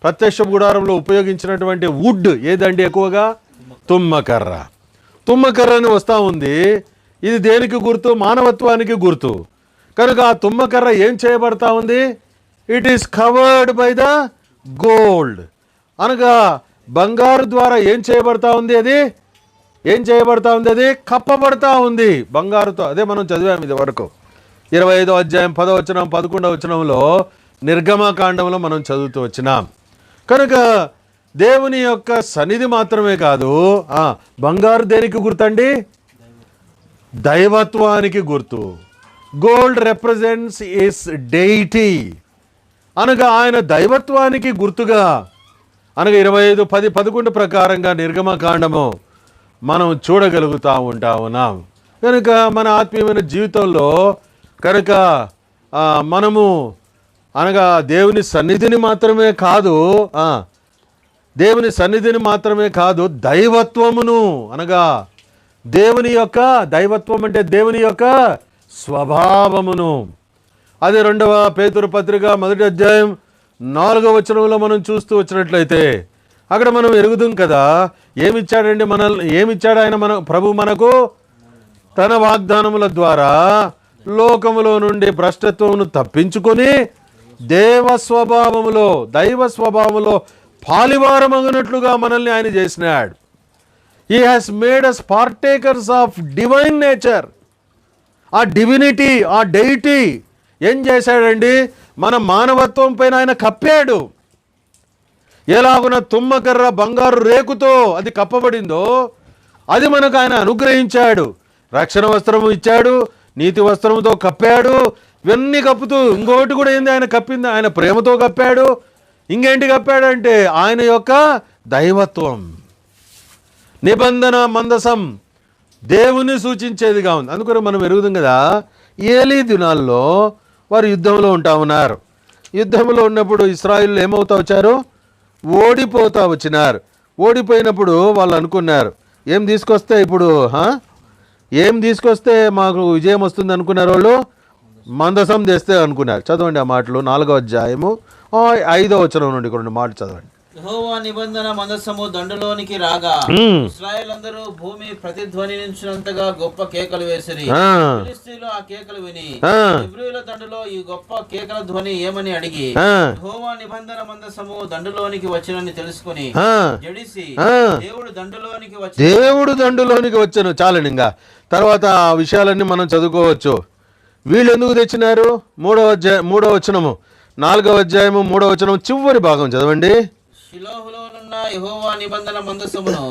ప్రత్యక్ష గుడారంలో ఉపయోగించినటువంటి వుడ్ ఏదండి? ఎక్కువగా తుమ్మకర్ర. తుమ్మకర్రని వస్తూ ఉంది. ఇది దేనికి గుర్తు? మానవత్వానికి గుర్తు. కనుక ఆ తుమ్మకర్ర ఏం చేయబడతా ఉంది? It is covered by the gold. అనగా బంగారు ద్వారా ఏం చేయబడతా ఉంది? అది కప్పబడతా ఉంది బంగారుతో. అదే మనం చదివాము ఇది వరకు 25వ అధ్యాయం 10వ వచనం 11వ వచనంలో నిర్గమకాండంలో మనం చదువుతూ వచ్చినాం. కనుక దేవుని యొక్క సన్నిధి మాత్రమే కాదు, బంగారు దేనికి గుర్తండి? దైవత్వానికి గుర్తు. Gold represents is deity. అనగా ఆయన దైవత్వానికి గుర్తుగా, అనగా 25:10-11 ప్రకారంగా నిర్గమకాండము మనం చూడగలుగుతూ ఉన్నాం. కనుక మన ఆత్మీయమైన జీవితంలో కనుక మనము అనగా దేవుని సన్నిధిని మాత్రమే కాదు, దేవుని సన్నిధిని మాత్రమే కాదు, దైవత్వమును అనగా దేవుని యొక్క దైవత్వం అంటే దేవుని యొక్క స్వభావమును, అది 2వ పేతురు పత్రిక 1వ అధ్యాయం 4వ వచనంలో మనం చూస్తూ వచ్చినట్లయితే అక్కడ మనం ఎరుగుదాం కదా, ఏమిచ్చాడండి ఏమిచ్చాడు ఆయన ప్రభు మనకు? తన వాగ్దానముల ద్వారా లోకములో నుండి భ్రష్టత్వమును తప్పించుకొని దైవ స్వభావములో పాలివారమగినట్లుగా మనల్ని ఆయన చేసినాడు. He has made us partakers of divine nature. ఆ డివినిటీ, ఆ డెయిటీ ఏం చేశాడండి? మన మానవత్వం పైన ఆయన కప్పాడు. ఎలాగున తుమ్మకర్ర బంగారు రేకుతో అది కప్పబడిందో అది మనకు ఆయన అనుగ్రహించాడు. రక్షణ వస్త్రము ఇచ్చాడు, నీతి వస్త్రముతో కప్పాడు. ఇవన్నీ కప్పుతూ ఇంకోటి కూడా ఏంది ఆయన కప్పింది? ఆయన ప్రేమతో కప్పాడు. ఇంకేంటి కప్పాడంటే ఆయన యొక్క దైవత్వం. నిబంధన మందసం దేవుని సూచించేదిగా ఉంది. అందుకని మనం ఎరుగుదాం కదా, ఏలీ దినాల్లో వారు యుద్ధంలో ఉంటా ఉన్నారు. యుద్ధంలో ఉన్నప్పుడు ఇశ్రాయేలు ఏమవుతా వచ్చారు? ఓడిపోతా వచ్చినారు. ఓడిపోయినప్పుడు వాళ్ళు అనుకున్నారు, ఏం తీసుకొస్తే మాకు విజయం వస్తుంది అనుకున్నారు వాళ్ళు? మందసం తెస్తే అనుకున్నారు. చదవండి ఆ మాటలు 4వ అధ్యాయము 5వ వచనం నుండి 2 మాటలు చదవండి. యెహోవా నిబంధన మందసము దండులోనికి రాగా ఇశ్రాయేలందరూ భూమి ప్రతిధ్వనించినంతగా గొప్ప కేకలు వేసిరి. ఫిలిష్తీయులు ఆ కేకలు విని హెబ్రీయుల దండులో ఈ గొప్ప కేకల ధ్వని ఏమని అడిగి యెహోవా నిబంధన మందసము దండులోనికి వచ్చినని తెలుసుకుని జడిసి దేవుడు దండులోనికి వచ్చాను. చాలండి, ఇంకా తర్వాత ఆ విషయాలన్నీ మనం చదువుకోవచ్చు. వీళ్ళు ఎందుకు తెచ్చినారు? 3వ వచనము 4వ అధ్యాయము 3వ వచనం చివరి భాగం చదవండి. షిలోహులోనున్న యెహోవా నిబంధన మందసమును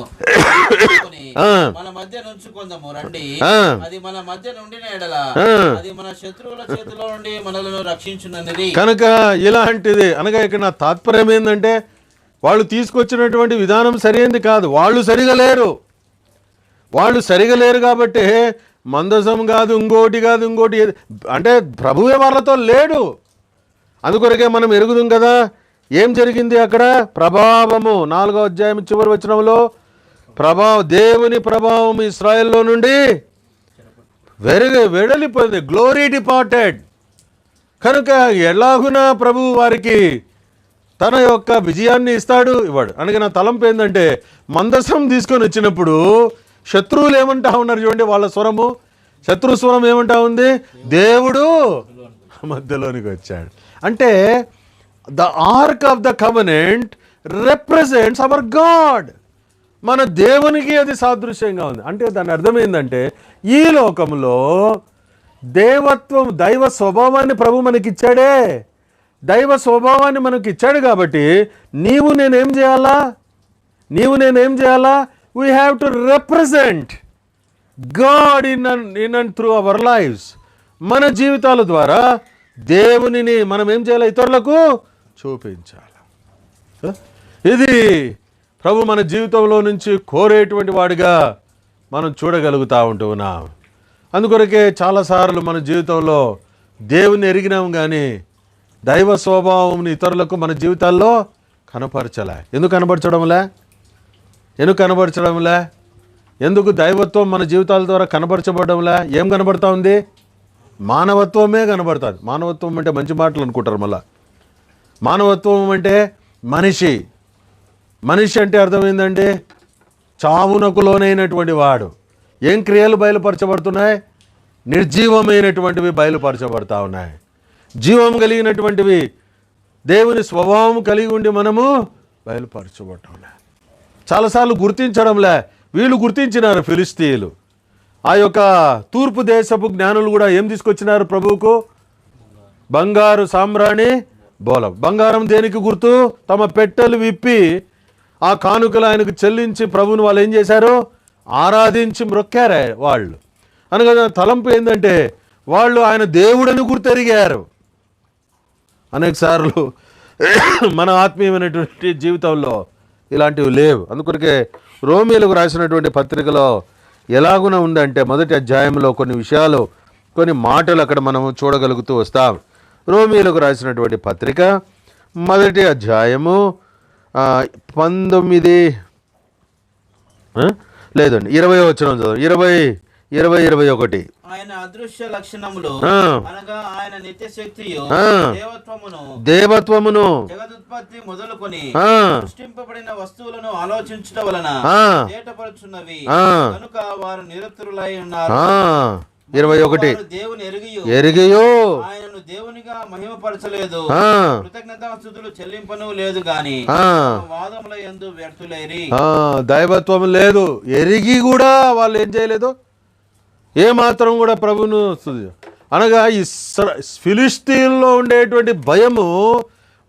మన మధ్య నుంచుకొందాము రండి, అది మన మధ్య నుండిన ఎడల అది మన శత్రువుల చేతిలో నుండి మనలను రక్షించునది. కనుక ఇలాంటిది అనగా ఇక్కడ నా తాత్పర్యం ఏంటంటే వాళ్ళు తీసుకొచ్చినటువంటి విధానం సరైనది కాదు. వాళ్ళు సరిగా లేరు కాబట్టి మందసం కాదు, ఇంకోటి అంటే ప్రభువే వాళ్ళతో లేడు. అందుకొరకే మనం ఎరుగుదాం కదా, ఏం జరిగింది అక్కడ? ప్రభావము 4వ అధ్యాయం చివరి వచనంలో దేవుని ప్రభావం ఇశ్రాయేల్లో నుండి వెడలిపోయింది. Glory departed. కనుక ఎలాగునా ప్రభు వారికి తన యొక్క విజయాన్ని ఇవాడు. అనగా నా తలంపు ఏంటంటే మందసం తీసుకొని వచ్చినప్పుడు శత్రువులు ఏమంటా ఉన్నారు చూడండి, వాళ్ళ స్వరము, శత్రు స్వరం ఏమంటా ఉంది? దేవుడు మధ్యలోనికి వచ్చాడు. అంటే the arc of the covenant represents hour God. మన దేవునికి అది సాదృశ్యంగా ఉంది. అంటే దాని అర్థం ఏంటంటే ఈ లోకంలో దైవ స్వభావాన్ని ప్రభు మనకిచ్చాడే. దైవ స్వభావాన్ని మనకి ఇచ్చాడు కాబట్టి నీవు నేనేం చేయాలా? We have to represent God in and through our lifes. మన జీవితాల ద్వారా దేవునిని మనం ఏం చేయాలి? ఇతరులకు చూపించాలి. ఇది ప్రభు మన జీవితంలో నుంచి కోరేటువంటి వాడిగా మనం చూడగలుగుతూ ఉంటున్నాం. అందుకొరకే చాలాసార్లు మన జీవితంలో దేవుని ఎరిగినాం కానీ దైవ స్వభావంని ఇతరులకు మన జీవితాల్లో కనపరచలే. ఎందుకు కనపరచడంలే? ఎందుకు దైవత్వం మన జీవితాల ద్వారా కనపరచబడడంలే? ఏం కనబడతా ఉంది? మానవత్వమే కనబడుతుంది. మానవత్వం అంటే మంచి మాటలు అనుకుంటారు. మళ్ళా మానవత్వం అంటే మనిషి అంటే అర్థం ఏంటంటే చావునకు లోనైనటువంటి వాడు. ఏం క్రియలు బయలుపరచబడుతున్నాయి? నిర్జీవమైనటువంటివి బయలుపరచబడతా ఉన్నాయి. జీవం కలిగినటువంటివి దేవుని స్వభావం కలిగి ఉండి మనము బయలుపరచబడటంలే. చాలాసార్లు గుర్తించడంలే. వీళ్ళు గుర్తించినారు ఫిలిష్తీయులు. ఆ యొక్క తూర్పు దేశపు జ్ఞానులు కూడా ఏం తీసుకొచ్చినారు ప్రభువుకు? బంగారు సామ్రాణి బోలం. బంగారం దేనికి గుర్తు? తమ పెట్టెలు విప్పి ఆ కానుకలు ఆయనకు చెల్లించి ప్రభువును వాళ్ళు ఏం చేశారు? ఆరాధించి మ్రొక్కారు వాళ్ళు. అనగా తలంపు ఏంటంటే వాళ్ళు ఆయన దేవుడని గుర్తెరిగారు. అనేక సార్లు మన ఆత్మీయమైనటువంటి జీవితంలో ఇలాంటివి లేవు. అందుకొరకే రోమీయులకు రాసినటువంటి పత్రికలో ఎలాగున ఉందంటే మొదటి అధ్యాయంలో కొన్ని విషయాలు, కొన్ని మాటలు అక్కడ మనము చూడగలుగుతూ వస్తాం. రోమీయులకు రాసినటువంటి పత్రిక మొదటి అధ్యాయము 19 లేదండి 20వ వచనం చదువు. 20-21. ఆయన అదృశ్య లక్షణములు అనగా ఆయన నిత్య శక్తియు దేవత్వమును జగదుత్పత్తి మొదలుకొని సృష్టింపబడిన వస్తువులను ఆలోచించడం వలన తేటపరుచున్నవి కనుక వారు నిరతులై ఉన్నారు. 21 దేవుని ఎరిగియో ఆయనను దేవునిగా మహిమపరచలేదు, కృతజ్ఞతాస్తుతులు చెల్లింపను లేదు గాని వాదముల యందు వ్యర్థులైరి. దైవత్వం లేదు, ఎరిగి కూడా వాళ్ళు ఏం చేయలేదు, ఏ మాత్రం కూడా ప్రభువును అనగా ఈ ఫిలిస్తీన్లో ఉండేటువంటి భయము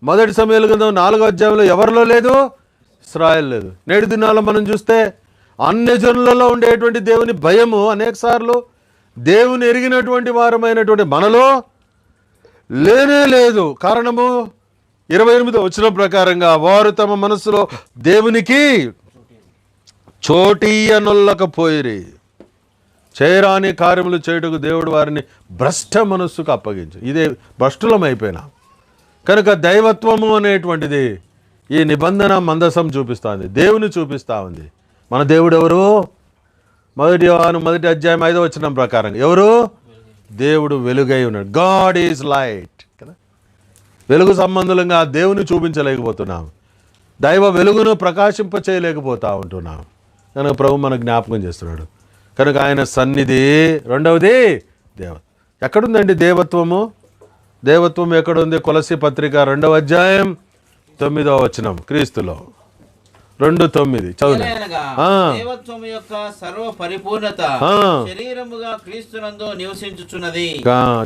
మొదటి సమయాల గ్రంథం 4వ అధ్యాయంలో ఎవరిలో లేదు, ఇశ్రాయేల్ లేదు. నేటి దినాల్లో మనం చూస్తే అన్య జనులలో ఉండేటువంటి దేవుని భయము అనేక సార్లు దేవుని ఎరిగినటువంటి వారమైనటువంటి మనలో లేనే లేదు. కారణము 28వ వచనం ప్రకారంగా వారు తమ మనసులో దేవునికి చోటీయనొల్లకపోయిరి, చేయరాని కార్యములు చేయుటకు దేవుడు వారిని భ్రష్ట మనస్సుకు అప్పగించు. ఇదే భ్రష్టులం అయిపోయినా కనుక దైవత్వము అనేటువంటిది ఈ నిబంధన మందసం చూపిస్తుంది, దేవుని చూపిస్తూ ఉంది. మన దేవుడు ఎవరు? మొదటి అధ్యాయం 5వ వచనం ప్రకారం ఎవరు? దేవుడు వెలుగై ఉన్నాడు. గాడ్ ఈజ్ లైట్ కదా. వెలుగు సంబంధంగా దేవుని చూపించలేకపోతున్నాం, దైవ వెలుగును ప్రకాశింప చేయలేకపోతూ ఉంటున్నాం. కనుక ప్రభు మనకు జ్ఞాపకం చేస్తున్నాడు. కనుక ఆయన సన్నిధి. రెండవది ఎక్కడుందండి దేవత్వము? దేవత్వం ఎక్కడుంది? కొలస్సీ పత్రిక 2వ అధ్యాయం 9వ వచనం, క్రీస్తులో 2:9 చదువు. దేవత్వము యొక్క సర్వ పరిపూర్ణత శరీరముగా క్రీస్తునందు నివసించుచున్నది.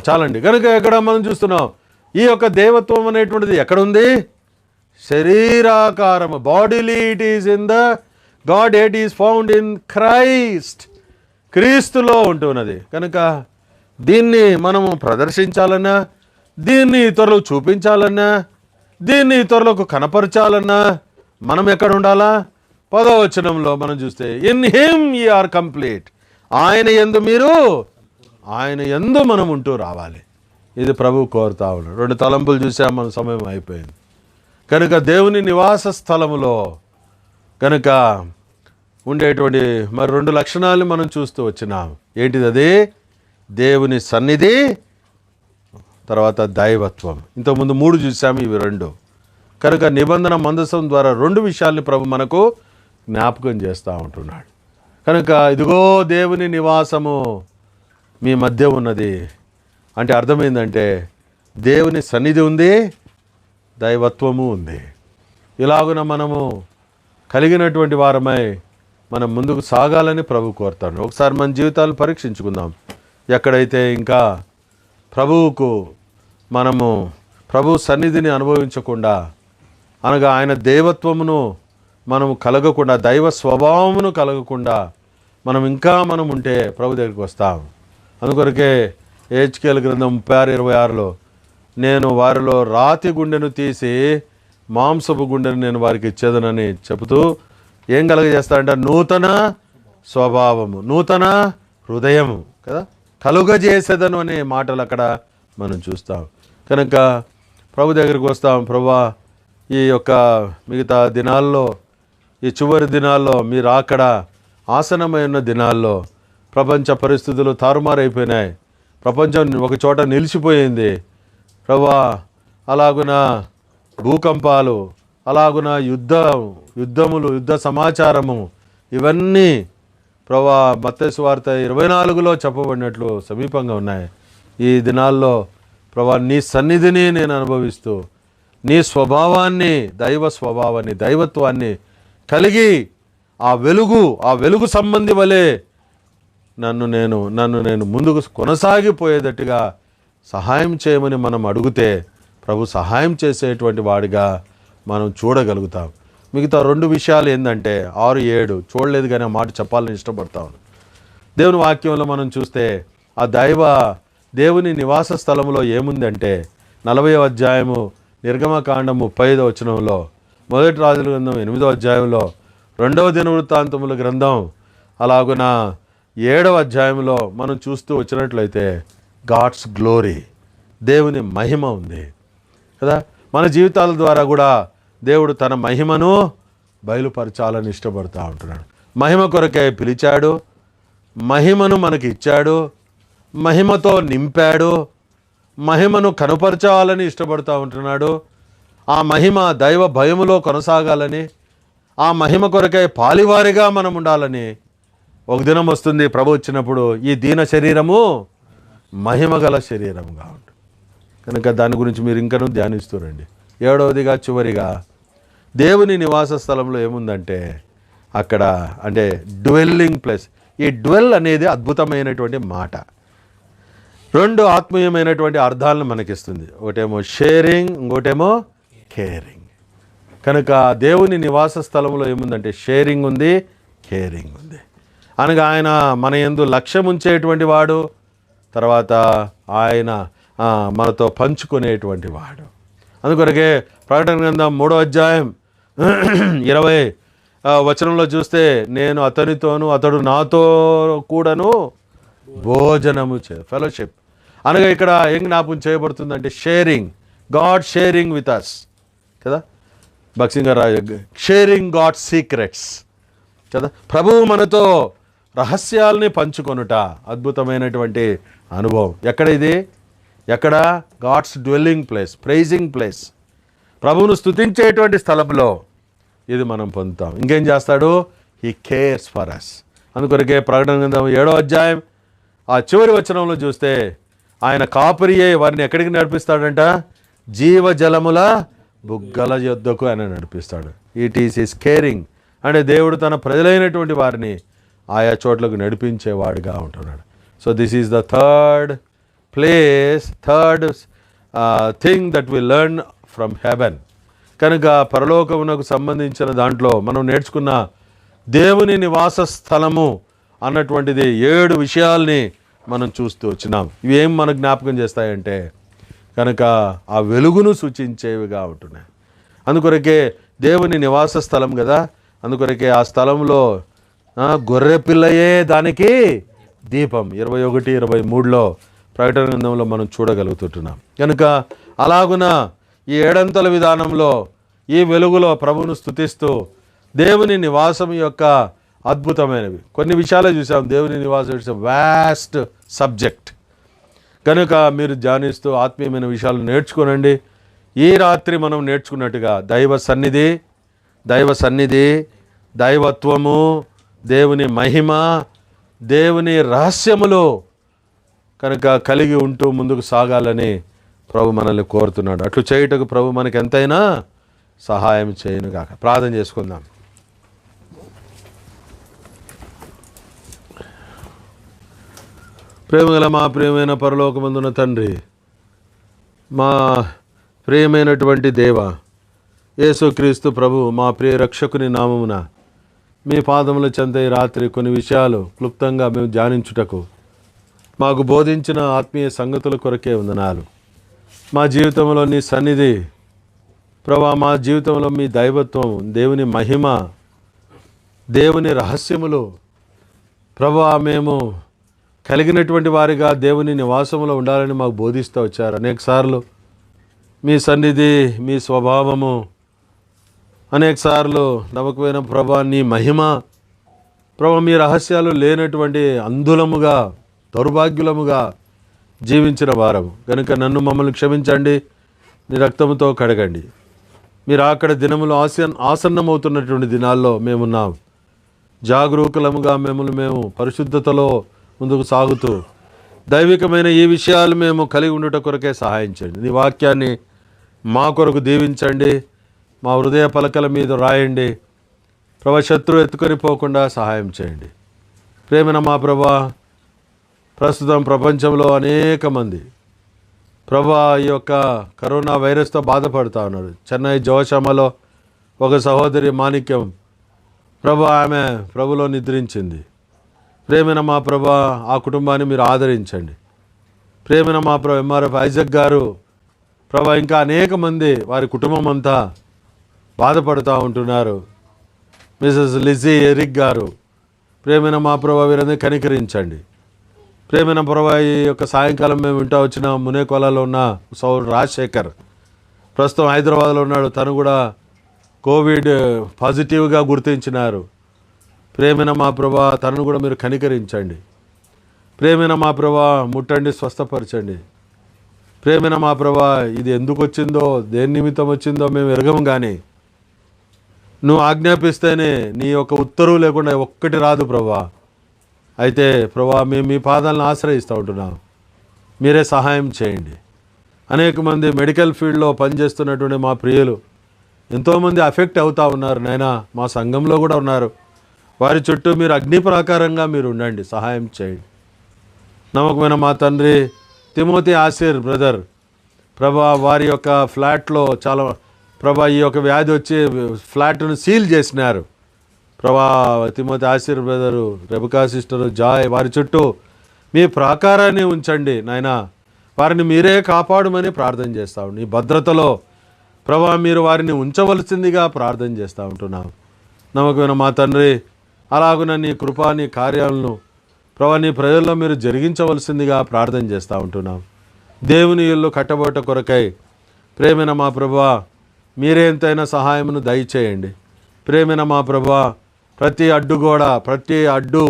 చాలండి. కనుక ఎక్కడ మనం చూస్తున్నాం ఈ యొక్క దేవత్వం అనేటువంటిది ఎక్కడుంది? శరీరాకారము, bodily it is in the God, it is found in Christ, క్రీస్తులో ఉంటున్నది. కనుక దీన్ని మనము ప్రదర్శించాలన్నా, దీన్ని ఇతరులకు చూపించాలన్నా, దీన్ని ఇతరులకు కనపరచాలన్నా మనం ఎక్కడ ఉండాలా? 10వ వచనంలో మనం చూస్తే in him you are complete, ఆయన యందు ఆయన యందు మనం ఉంటూ రావాలి. ఇది ప్రభు కోరుతా ఉన్నాడు. 2 తలంపులు చూసాం, మన సమయం అయిపోయింది. కనుక దేవుని నివాస స్థలములో కనుక ఉండేటువంటి మరి 2 లక్షణాలు మనం చూస్తూ వచ్చినాం. ఏంటిది అది? దేవుని సన్నిధి, తర్వాత దైవత్వం. ఇంతకుముందు 3 చూసాము, ఇవి 2. కనుక నిబంధన మందసం ద్వారా 2 విషయాల్ని ప్రభు మనకు జ్ఞాపకం చేస్తూ ఉంటున్నాడు. కనుక ఇదిగో దేవుని నివాసము మీ మధ్య ఉన్నది అంటే అర్థమైందంటే దేవుని సన్నిధి ఉంది, దైవత్వము ఉంది. ఇలాగున మనము కలిగినటువంటి వారమై మనం ముందుకు సాగాలని ప్రభు కోరుతాడు. ఒకసారి మన జీవితాలు పరీక్షించుకుందాం. ఎక్కడైతే ఇంకా ప్రభువుకు మనము ప్రభు సన్నిధిని అనుభవించకుండా, అనగా ఆయన దేవత్వమును మనము కలగకుండా, దైవ స్వభావమును కలగకుండా మనం ఉంటే ప్రభు దగ్గరికి వస్తాం. అందుకొరకే హెచ్కేల్ గ్రంథం 36:26లో నేను వారిలో రాతి గుండెను తీసి మాంసపు గుండెను నేను వారికి ఇచ్చేదనని చెబుతూ ఏం కలుగజేస్తాడంటే నూతన స్వభావము, నూతన హృదయము కదా కలుగజేసేదను అనే మాటలు అక్కడ మనం చూస్తాం. కనుక ప్రభు దగ్గరికి వస్తాం. ప్రభువా, ఈ యొక్క మిగతా దినాల్లో, ఈ చివరి దినాల్లో మీరు అక్కడ ఆసనమైన దినాల్లో ప్రపంచ పరిస్థితులు తారుమారైపోయినాయి, ప్రపంచం ఒక చోట నిలిచిపోయింది ప్రభువా. అలాగున భూకంపాలు, అలాగున యుద్ధములు, యుద్ధ సమాచారము, ఇవన్నీ ప్రభువా మత్తయి సువార్త 24లో చెప్పబడినట్లు సమీపంగా ఉన్నాయి. ఈ దినాల్లో ప్రభువా నీ సన్నిధిని నేను అనుభవిస్తూ, నీ స్వభావాన్ని, దైవ స్వభావాన్ని, దైవత్వాన్ని కలిగి ఆ వెలుగు సంబంధి వలె నన్ను నేను ముందుకు కొనసాగిపోయేటట్టుగా సహాయం చేయమని మనం అడిగితే ప్రభు సహాయం చేసేటువంటి వాడిగా మనం చూడగలుగుతాం. మిగతా 2 విషయాలు ఏంటంటే 6, 7 చూడలేదు కానీ ఆ మాట చెప్పాలని ఇష్టపడతాను. దేవుని వాక్యంలో మనం చూస్తే ఆ దేవుని నివాస స్థలంలో ఏముందంటే 40వ అధ్యాయము నిర్గమకాండం 35వ వచనంలో, మొదటి రాజుల గ్రంథం 8వ అధ్యాయంలో రెండవ దినవృత్తాంతముల గ్రంథం అలాగున 7వ అధ్యాయంలో మనం చూస్తూ వచ్చినట్లయితే గాడ్స్ గ్లోరీ, దేవుని మహిమ ఉంది కదా. మన జీవితాల ద్వారా కూడా దేవుడు తన మహిమను బయలుపరచాలని ఇష్టపడుతూ ఉంటున్నాడు. మహిమ కొరకే పిలిచాడు, మహిమను మనకి ఇచ్చాడు, మహిమతో నింపాడు, మహిమను కనుపరచాలని ఇష్టపడుతూ ఉంటున్నాడు. ఆ మహిమ దైవ భయములో కొనసాగాలని, ఆ మహిమ కొరకే పాలివారిగా మనం ఉండాలని ఒక దినం వస్తుంది ప్రభు వచ్చినప్పుడు ఈ దీన శరీరము మహిమగల శరీరముగా ఉంటుంది. కనుక దాని గురించి మీరు ఇంకనూ ధ్యానిస్తూరండి. 7వదిగా చివరిగా దేవుని నివాస స్థలంలో ఏముందంటే అక్కడ అంటే డ్వెల్లింగ్ ప్లేస్. ఈ డ్వెల్ అనేది అద్భుతమైనటువంటి మాట. 2 ఆత్మీయమైనటువంటి అర్థాలను మనకిస్తుంది. ఒకటేమో షేరింగ్, ఇంకోటేమో కేరింగ్. కనుక దేవుని నివాస స్థలంలో ఏముందంటే షేరింగ్ ఉంది, కేరింగ్ ఉంది. అనగా ఆయన మన యందు లక్ష్యం ఉంచేటువంటి వాడు, తర్వాత ఆయన మనతో పంచుకునేటువంటి వాడు. అందుకొరకే ప్రకటన గ్రంథం 3వ అధ్యాయం 20 వచనంలో చూస్తే నేను అతనితోనూ అతడు నాతో కూడాను భోజనము ఫెలోషిప్. అనగా ఇక్కడ ఏం జ్ఞాపకం చేయబడుతుందంటే sharing, God sharing with us కదా. భక్సింగ్ గారు షేరింగ్ గాడ్ సీక్రెట్స్ కదా. ప్రభువు మనతో రహస్యాల్ని పంచుకొనుట అద్భుతమైనటువంటి అనుభవం. ఎక్కడ ఇది? ఎక్కడ? God's dwelling place, praising place, ప్రభువును స్తుతించేటువంటి స్థలంలో ఇది మనం పొందుతాం. ఇంకేం చేస్తాడు? He cares for us. అందుకొరకే ప్రకటన గ్రంథం 7వ అధ్యాయం ఆ చివరి వచనంలో చూస్తే ఆయన కాపరియే వారిని ఎక్కడికి నడిపిస్తాడంట? జీవజలముల బుగ్గల యొద్దకు ఆయన నడిపిస్తాడు. It is his caring. అంటే దేవుడు తన ప్రజలైనటువంటి వారిని ఆయా చోట్లకు నడిపించేవాడుగా ఉంటున్నాడు. So this is the third thing that we learn from heaven. కనుక పరలోకమునకు సంబంధించిన దాంట్లో మనం నేర్చుకున్న దేవుని నివాస స్థలము అన్నటువంటిది 7 విషయాల్ని మనం చూస్తూ వచ్చినాం. ఇవి ఏం మనకు జ్ఞాపకం చేస్తాయంటే కనుక ఆ వెలుగును సూచించేవిగా ఉంటున్నాయి. అందుకొరకే దేవుని నివాస స్థలం కదా. అందుకొరకే ఆ స్థలంలో గొర్రె పిల్లయే దానికి దీపం 21, 23లో ప్రకటన గ్రంథంలో మనం చూడగలుగుతుంటున్నాం. కనుక అలాగున ఈ 7 అంతల విధానంలో ఈ వెలుగులో ప్రభువును స్తుతిస్తూ దేవుని నివాసం యొక్క అద్భుతమైనవి కొన్ని విషయాలే చూసాం. దేవుని నివాసం ఇట్స్ వాస్ట్ సబ్జెక్ట్. కనుక మీరు ధ్యానిస్తూ ఆత్మీయమైన విషయాలు నేర్చుకోనండి. ఈ రాత్రి మనం నేర్చుకున్నట్టుగా దైవ సన్నిధి, దైవత్వము, దేవుని మహిమ, దేవుని రహస్యములు కనుక కలిగి ఉంటూ ముందుకు సాగాలని ప్రభు మనల్ని కోరుతున్నాడు. అట్లు చేయుటకు ప్రభు మనకి ఎంతైనా సహాయం చేయను గాక. ప్రార్థన చేసుకుందాం. ప్రేమగల మా ప్రియమైన పరలోకమందున తండ్రి, మా ప్రియమైనటువంటి దేవ యేసుక్రీస్తు ప్రభు మా ప్రియ రక్షకుని నామమున మీ పాదముల చెంత ఈ రాత్రి కొన్ని విషయాలు క్లుప్తంగా మేము ధ్యానించుటకు మాకు బోధించిన ఆత్మీయ సంగతుల కొరకే వందనాలు. మా జీవితంలో నీ సన్నిధి ప్రభా, మా జీవితంలో మీ దైవత్వం, దేవుని మహిమ, దేవుని రహస్యములు ప్రభా మేము కలిగినటువంటి వారిగా దేవుని నివాసములో ఉండాలని మాకు బోధిస్తూ వచ్చారు. అనేకసార్లు మీ సన్నిధి, మీ స్వభావము, అనేకసార్లు నమ్మకమైన ప్రభా నీ మహిమ ప్రభా మీ రహస్యాలు లేనటువంటి అంధులముగా, దౌర్భాగ్యులముగా జీవించిన వారము కనుక నన్ను మమ్మల్ని క్షమించండి, నీ రక్తముతో కడగండి. మీరు అక్కడ దినములు ఆసన్నమవుతున్నటువంటి దినాల్లో మేమున్నాం. జాగరూకులముగా మేము పరిశుద్ధతలో ముందుకు సాగుతూ దైవికమైన ఈ విషయాలు మేము కలిగి ఉండుట కొరకే సహాయం చేయండి. నీ వాక్యాన్ని మా కొరకు దీవించండి, మా హృదయ పలకల మీద రాయండి. ప్రభా శత్రువు ఎత్తుకొని పోకుండా సహాయం చేయండి. ప్రేమన మా ప్రభా, ప్రస్తుతం ప్రపంచంలో అనేక మంది ప్రభా ఈ యొక్క కరోనా వైరస్తో బాధపడుతూ ఉన్నారు. చెన్నై జోషామలో ఒక సహోదరి మాణిక్యం ప్రభా, ఆమె ప్రభులో నిద్రించింది. ప్రేమన మా ప్రభా ఆ కుటుంబాన్ని మీరు ఆదరించండి. ప్రేమన మా ప్రభా ఎంఆర్ఎఫ్ ఐజక్ గారు ప్రభా, ఇంకా అనేక మంది వారి కుటుంబం అంతా బాధపడుతూ ఉంటున్నారు. మిసెస్ లిజీ ఎరిక్ గారు, ప్రేమైన మా ప్రభా వీరందరినీ కనికరించండి. ప్రేమైన ప్రభా ఈ యొక్క సాయంకాలం మేము వింటూ వచ్చిన మునేకోలలో ఉన్న సౌర్ రాజశేఖర్ ప్రస్తుతం హైదరాబాద్లో ఉన్నాడు. తను కూడా కోవిడ్ పాజిటివ్గా గుర్తించినారు. ప్రేమైన మా ప్రభా తనను కూడా మీరు కనికరించండి. ప్రేమైన మా ప్రభా ముట్టండి, స్వస్థపరచండి. ప్రేమైన మా ప్రభా ఇది ఎందుకు వచ్చిందో, దేని నిమిత్తం వచ్చిందో మేము ఎరగము, కానీ నువ్వు ఆజ్ఞాపిస్తేనే నీ యొక్క ఉత్తర్వు లేకుండా ఒక్కటి రాదు ప్రభా. అయితే ప్రభా మేము మీ పాదాలను ఆశ్రయిస్తూ ఉంటున్నాం, మీరే సహాయం చేయండి. అనేక మంది మెడికల్ ఫీల్డ్లో పనిచేస్తున్నటువంటి మా ప్రియులు ఎంతోమంది అఫెక్ట్ అవుతూ ఉన్నారు నాయనా, మా సంఘంలో కూడా ఉన్నారు. వారి చుట్టూ మీరు అగ్ని ప్రాకారంగా మీరు ఉండండి, సహాయం చేయండి. నమ్మకమైన మా తండ్రి తిమోతి ఆసిర్ బ్రదర్ ప్రభా, వారి యొక్క ఫ్లాట్లో చాలా ప్రభా ఈ యొక్క వ్యాధి వచ్చి ఫ్లాట్ను సీల్ చేసినారు ప్రభా. Timothy Asir brother, Rebecca sister, Joy వారి చుట్టూ మీ ప్రాకారాన్ని ఉంచండి నాయనా. వారిని మీరే కాపాడమని ప్రార్థన చేస్తాం. నీ భద్రతలో ప్రభా మీరు వారిని ఉంచవలసిందిగా ప్రార్థన చేస్తూ ఉంటున్నాం. నమ్మకమైన మా తండ్రి అలాగున నీ కృపా నీ కార్యాలను ప్రభా నీ ప్రజల్లో మీరు జరిగించవలసిందిగా ప్రార్థన చేస్తూ ఉంటున్నాం. దేవుని ఇల్లు కట్టబోట కొరకై ప్రేమైన మా ప్రభా మీరే ఎంతైనా సహాయమును దయచేయండి. ప్రేమైన మా ప్రభా ప్రతి అడ్డుగోడ, ప్రతి అడ్డు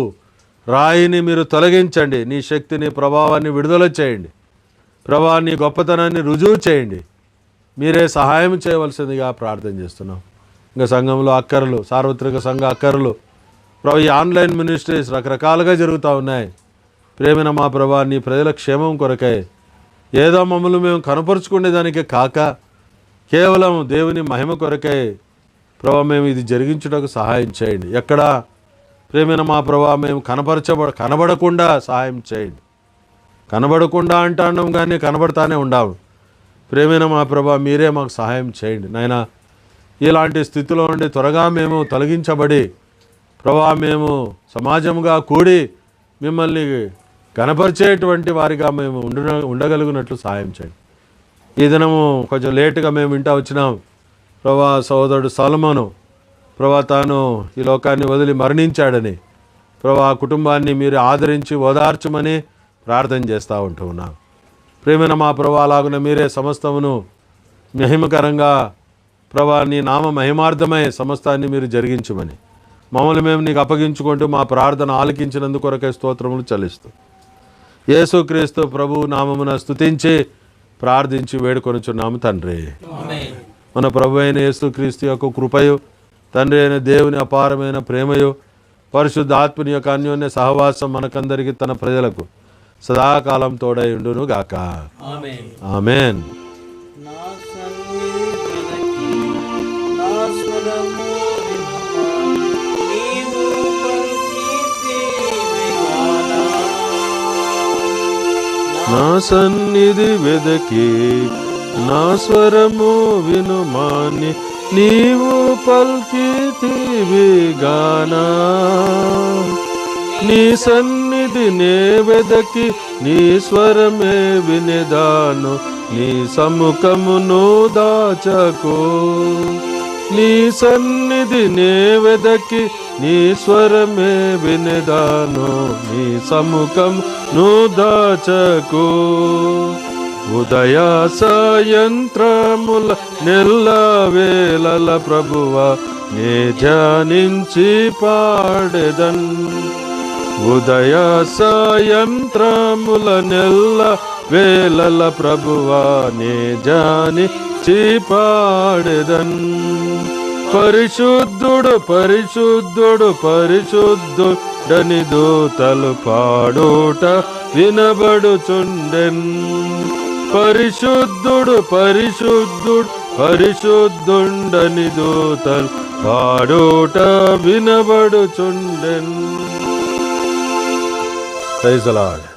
రాయిని మీరు తొలగించండి. నీ శక్తిని, ప్రభావాన్ని విడుదల చేయండి. ప్రభా నీ గొప్పతనాన్ని రుజువు చేయండి. మీరే సహాయం చేయవలసిందిగా ప్రార్థన చేస్తున్నాం. ఇంకా సంఘంలో అక్కర్లు, సార్వత్రిక సంఘ అక్కర్లు ప్రభా, ఈ ఆన్లైన్ మినిస్ట్రీస్ రకరకాలుగా జరుగుతూ ఉన్నాయి. ప్రేమైన మా ప్రభా నీ ప్రజల క్షేమం కొరకై ఏదో మమ్మల్ని మేము కనపరుచుకునేదానికి కాక కేవలం దేవుని మహిమ కొరకై ప్రభా మేము ఇది జరిగించుటకు సహాయం చేయండి. ఎక్కడ ప్రేమైన మా ప్రభా మేము కనబడకుండా సహాయం చేయండి. కనబడకుండా అంటున్నాం కానీ కనబడతానే ఉండాము. ప్రేమైన మా ప్రభా మీరే మాకు సహాయం చేయండి నాయనా. ఇలాంటి స్థితిలో నుండి త్వరగా మేము తొలగించబడి ప్రభా మేము సమాజంగా కూడి మిమ్మల్ని కనపరిచేటువంటి వారిగా మేము ఉండగలిగినట్లు సహాయం చేయండి. ఈ దినము కొంచెం లేటుగా మేము వింటూ వచ్చినాం ప్రభా. సోదరుడు సొలొమోను ప్రభా తాను ఈ లోకాన్ని వదిలి మరణించాడని ప్రభా కుటుంబాన్ని మీరు ఆదరించి ఓదార్చమని ప్రార్థన చేస్తూ ఉంటూ ఉన్నాం. ప్రేమైన మా ప్రభా అలాగున మీరే సమస్తమును మహిమకరంగా ప్రభా నీ నామ మహిమార్థమై సమస్తాన్ని మీరు జరిగించమని మమ్మల్ని మేము నీకు అప్పగించుకుంటూ మా ప్రార్థన ఆలకించినందుకు కొరకై స్తోత్రములు చెల్లిస్తూ యేసుక్రీస్తు ప్రభు నామమున స్తుతించి ప్రార్థించి వేడుకొనుచున్నాము తండ్రి. మన ప్రభు అయిన యేసుక్రీస్తు యొక్క కృపయు, తండ్రి అయిన దేవుని అపారమైన ప్రేమయు, పరిశుద్ధ ఆత్మని యొక్క అన్యోన్య సహవాసం మనకందరికీ తన ప్రజలకు సదాకాలం తోడై ఉండును గాక. ఆమేన్. నా సన్నిధి వెదకి నా స్వరము వినుమాని నీవు పల్కితివి గానా. నీ సన్నిధి నే వెదకి నీ స్వరమే వినేదాను, నీ సముఖమును దాచకు. నీ సన్నిధి నే వెదకి నీ స్వరమే వినేదాను, నీ సముఖం ను దాచకు. ఉదయ సాయంత్రముల నెల్ల వేళల ప్రభువా నే ధ్యానించి పాడెదన్. ఉదయ సాయంత్రముల నెల్ల వేళల ప్రభువా నే ధ్యానించి పాడెదన్. పరిశుద్ధుడు పరిశుద్ధుడు పరిశుద్ధుడని దూతలు పాడుట వినబడుచుండెన్. పరిశుద్ధుడు పరిశుద్ధుడు పరిశుద్ధుండని దూతలు పాడుట వినబడుచుండెన్. Praise the lord.